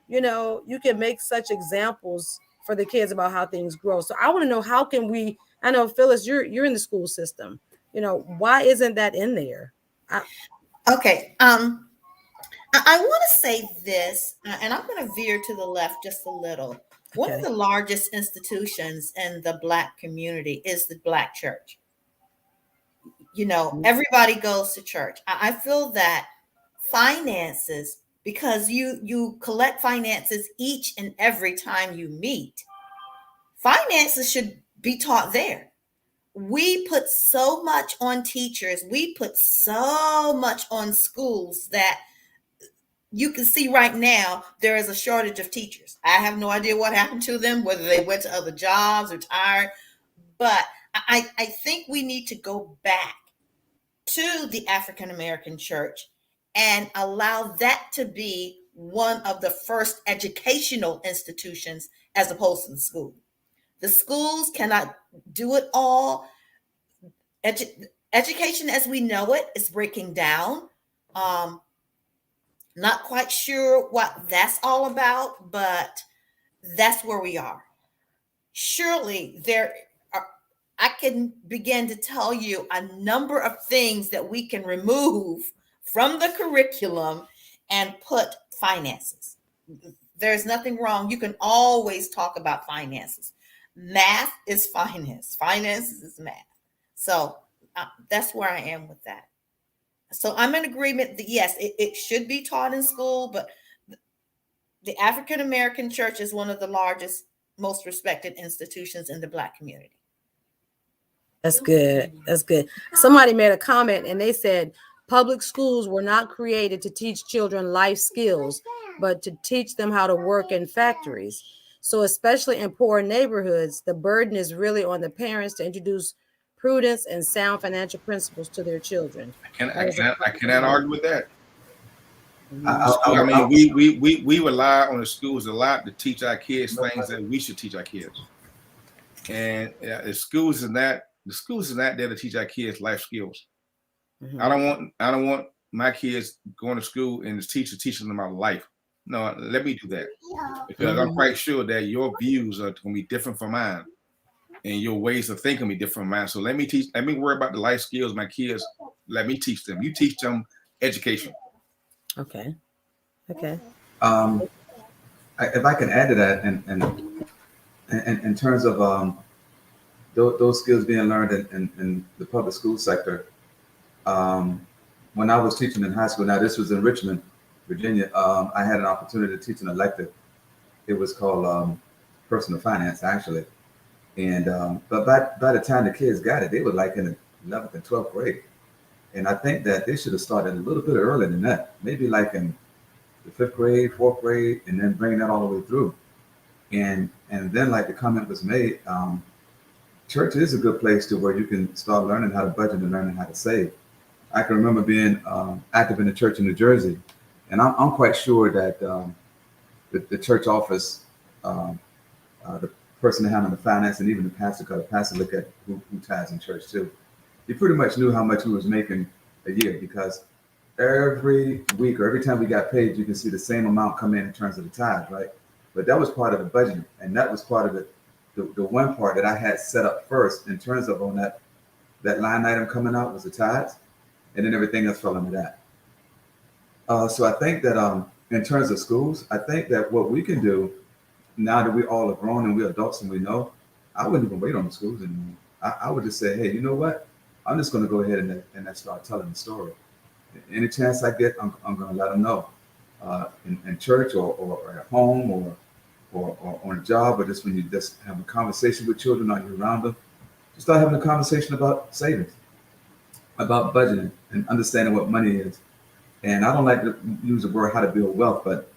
You can make such examples for the kids about how things grow. So I want to know, how can we, I know, Phyllis, you're in the school system. Why isn't that in there? Okay. I want to say this, and I'm going to veer to the left just a little. One of the largest institutions in the Black community is the Black church. Everybody goes to church. I feel that finances, because you collect finances each and every time you meet, finances should be taught there. We put so much on teachers, we put so much on schools that you can see right now there is a shortage of teachers. I have no idea what happened to them, whether they went to other jobs, retired, but I think we need to go back to the African American church and allow that to be one of the first educational institutions as opposed to the school. The schools cannot do it all. Education as we know it is breaking down. Not quite sure what that's all about, but that's where we are. Surely I can begin to tell you a number of things that we can remove from the curriculum and put finances. There's nothing wrong. You can always talk about finances. Math is finance. Finances is math. So that's where I am with that. So I'm in agreement that yes, it should be taught in school, but the African American church is one of the largest, most respected institutions in the Black community. That's good. That's good. Somebody made a comment and they said public schools were not created to teach children life skills, but to teach them how to work in factories. So especially in poor neighborhoods, the burden is really on the parents to introduce prudence and sound financial principles to their children. I cannot argue with that. I mean, we rely on the schools a lot to teach our kids things that we should teach our kids. And the schools is not there to teach our kids life skills. Mm-hmm. I don't want my kids going to school and the teacher teaching them about life. No, let me do that, because I'm quite sure that your views are going to be different from mine, and your ways of thinking will be different from mine. So let me worry about the life skills my kids. Let me teach them. You teach them education. Okay. If I can add to that, and in terms of those skills being learned in the public school sector, when I was teaching in high school, now this was in Richmond, Virginia, I had an opportunity to teach an elective. It was called personal finance, actually. And but by the time the kids got it, they were like in the 11th and 12th grade. And I think that they should have started a little bit earlier than that, maybe like in the 5th grade, 4th grade, and then bring that all the way through. And then, like the comment was made, church is a good place to where you can start learning how to budget and learning how to save. I can remember being active in the church in New Jersey, and I'm quite sure that the church office, the person that handled the finance, and even the pastor, because the pastor look at who tithes in church too. He pretty much knew how much he was making a year, because every week or every time we got paid, you can see the same amount come in terms of the tithes, right? But that was part of the budgeting, and that was part of the one part that I had set up first in terms of on that line item coming out was the tithes, and then everything else fell into that. So I think that in terms of schools, I think that what we can do now that we all are grown and we're adults and we know, I wouldn't even wait on the schools anymore. I would just say, hey, you know what? I'm just going to go ahead and start telling the story. Any chance I get, I'm going to let them know in church or at home or on a job, or just when you just have a conversation with children or you're around them, just start having a conversation about savings, about budgeting and understanding what money is. And I don't like to use the word how to build wealth, but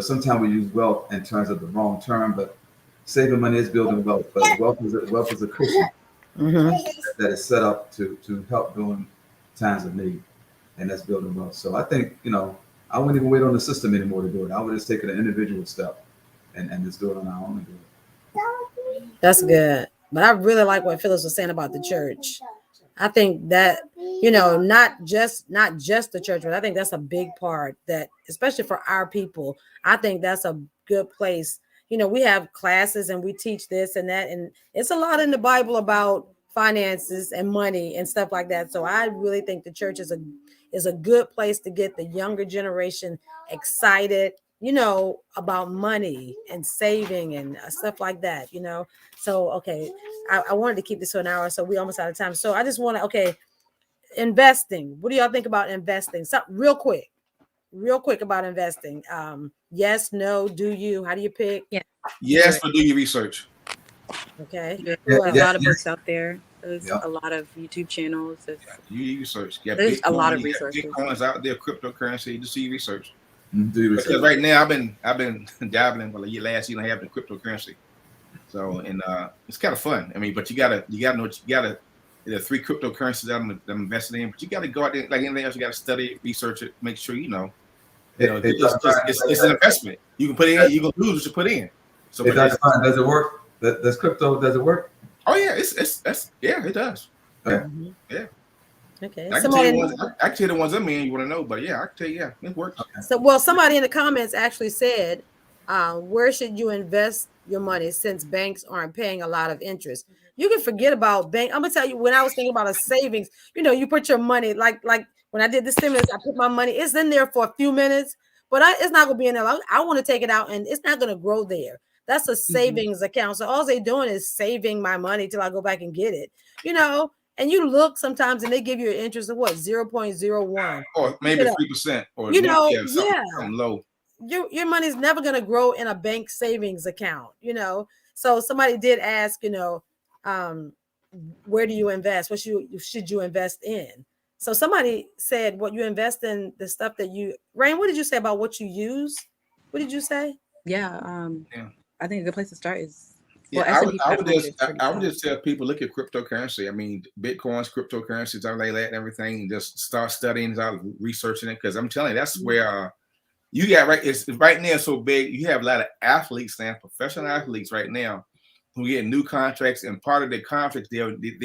sometimes we use wealth in terms of the wrong term, but saving money is building wealth. But wealth is a cushion that is set up to help during times of need. and that's building wealth. So I think, I wouldn't even wait on the system anymore to do it. I would just take it an individual step and just do it on our own and do it. That's good. But I really like what Phyllis was saying about the church. I think that, not just the church, but I think that's a big part that, especially for our people, I think that's a good place. We have classes and we teach this and that, and it's a lot in the Bible about finances and money and stuff like that. So I really think the church is a good place to get the younger generation excited, about money and saving and stuff like that, So, okay, I wanted to keep this to an hour, so we almost out of time. So I just want to, investing. What do y'all think about investing? So real quick about investing. Yes, no, do you? How do you pick? Yeah. Yes, but do your research. Okay. There's a lot of books out there. There's a lot of YouTube channels. You research. There's a lot of resources. Bitcoins out there, cryptocurrency. Just do your research. Because right now I've been dabbling for the last year and a half in cryptocurrency. So it's kind of fun. I mean, but you gotta know there are 3 cryptocurrencies that I'm invested in, but you gotta go out there like anything else. You gotta study, research it, make sure it's an investment. You can put in, you can lose what you put in. So does it work? Does it work? Oh yeah, it does. Okay. Yeah. Okay. I can tell you the ones I'm in. You want to know, but yeah, I can tell you, it works. So, somebody in the comments actually said, where should you invest your money since banks aren't paying a lot of interest? You can forget about bank. I'm gonna tell you, when I was thinking about a savings, you put your money like when I did the stimulus, I put my money. It's in there for a few minutes, but it's not gonna be in there. I want to take it out, and it's not gonna grow there. That's a savings account. So all they're doing is saving my money till I go back and get it. And you look sometimes, and they give you an interest of what 0.01 or maybe 3%, or something low. Your money's never going to grow in a bank savings account. So somebody did ask, where do you invest? What should you invest in? So somebody said, what you invest in the stuff that you. Rain, what did you say about what you use? What did you say? Yeah. I think a good place to start is. Yeah, I would just tell people, look at cryptocurrency. I mean, Bitcoins, cryptocurrencies, all like that, and everything, and just start studying, start researching it. Because I'm telling you, that's where you got right. It's right now so big. You have a lot of athletes now, professional athletes right now, who get new contracts, and part of their contracts they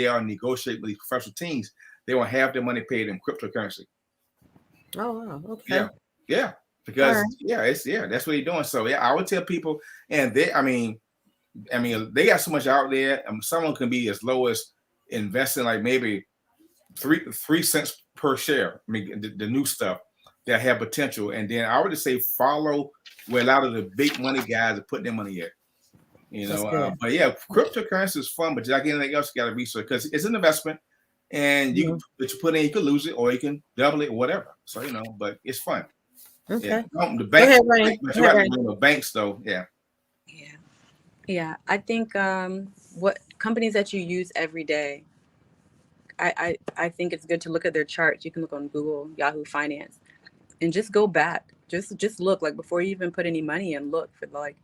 are negotiating with these professional teams. They want to have their money paid in cryptocurrency. Oh wow, okay. Yeah, because that's what they're doing. So yeah, I would tell people, and they got so much out there. Someone can be as low as investing like maybe 3 cents per share. I mean, the new stuff that have potential. And then I would just say follow where a lot of the big money guys are putting their money at. But yeah, cryptocurrency is fun, but like anything else, you got to research because it's an investment, and you put in, you can lose it or you can double it or whatever. So but it's fun. Okay. Yeah. The bank, banks though, yeah. Yeah, I think what companies that you use every day, I think it's good to look at their charts. You can look on Google, Yahoo Finance, and just go back. Just look, like before you even put any money in, look for like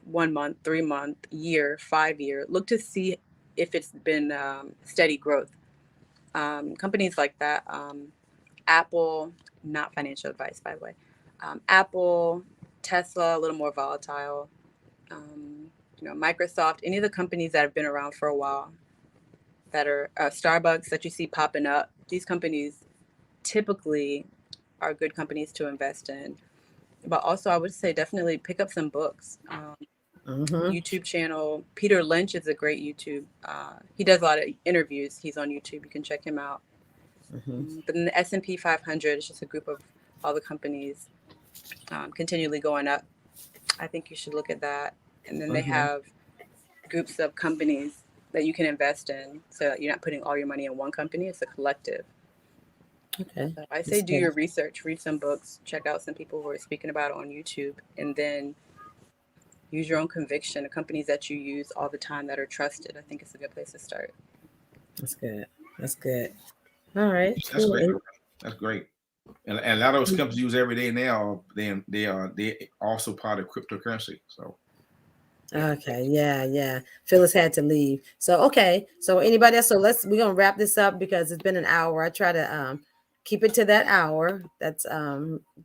1 month, 3 month, year, 5 year. Look to see if it's been steady growth. Companies like that, Apple, not financial advice, by the way. Apple, Tesla, a little more volatile. Microsoft, any of the companies that have been around for a while, that are Starbucks that you see popping up. These companies typically are good companies to invest in. But also, I would say definitely pick up some books. YouTube channel. Peter Lynch is a great YouTube. He does a lot of interviews. He's on YouTube. You can check him out. But in the S&P 500, it's just a group of all the companies continually going up. I think you should look at that. And then they have groups of companies that you can invest in, so that you're not putting all your money in one company. It's a collective. Okay. So I say do your research, read some books, check out some people who are speaking about it on YouTube, and then use your own conviction. The companies that you use all the time that are trusted, I think it's a good place to start. That's good. All right. That's great. And a lot of those companies use every day now. They also part of cryptocurrency. So. Okay. Yeah. Phyllis had to leave. So okay. So anybody else? So we're gonna wrap this up because it's been an hour. I try to keep it to that hour. That's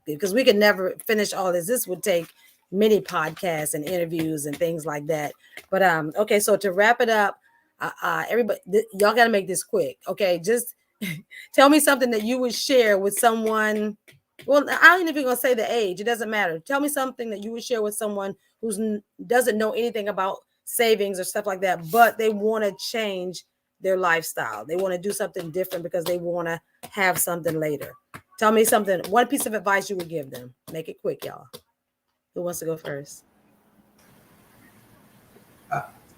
because we could never finish all this. This would take many podcasts and interviews and things like that. But okay, so to wrap it up, everybody, y'all got to make this quick. Okay, just tell me something that you would share with someone. Well, I don't even gonna say the age. It doesn't matter. Tell me something that you would share with someone who doesn't know anything about savings or stuff like that, but they want to change their lifestyle. They want to do something different because they want to have something later. Tell me something. One piece of advice you would give them. Make it quick, y'all. Who wants to go first?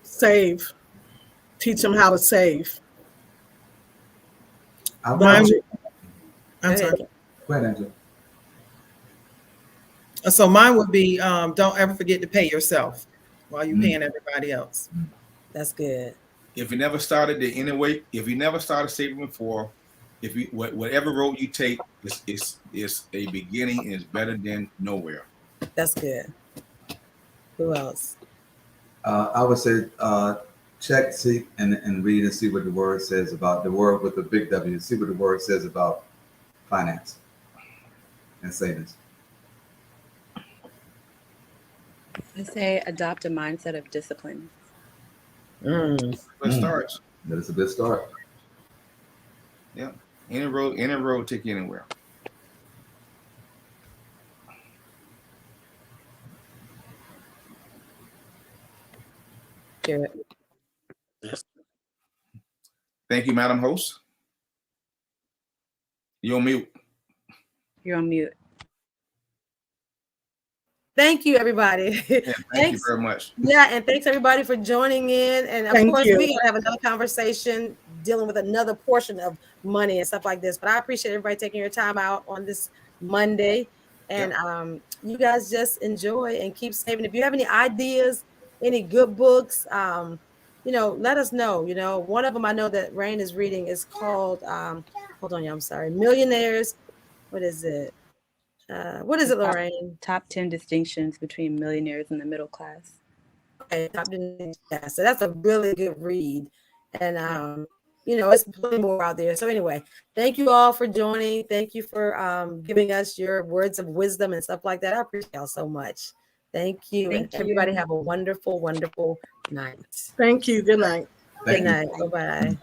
Save. Teach them how to save. I'm sorry. Go ahead, Angela. So mine would be don't ever forget to pay yourself while you're paying everybody else. That's good. If you never started if you never started saving before, if you whatever road you take is a beginning and is better than nowhere. That's good. Who else? I would say check, see, and read and see what the word says about the word with the big W. See what the word says about finance and savings. I say adopt a mindset of discipline. Good starts. That is a good start. Yeah. Any road take you anywhere. Thank you, Madam Host. You're on mute. You're on mute. Thank you, everybody. Yeah, thank you very much. Yeah, and thanks everybody for joining in. And of course, we're gonna have another conversation dealing with another portion of money and stuff like this. But I appreciate everybody taking your time out on this Monday. And you guys just enjoy and keep saving. If you have any ideas, any good books, let us know. One of them I know that Rain is reading is called hold on, y'all, I'm sorry. Millionaires. What is it? What is it, Lorraine? Top 10 distinctions between millionaires and the middle class. Okay, top 10. Yeah, so that's a really good read. And it's plenty more out there. So anyway, thank you all for joining. Thank you for giving us your words of wisdom and stuff like that. I appreciate y'all so much. Thank you. Thank you. Everybody have a wonderful, wonderful night. Thank you. Good night. Good night. Bye-bye.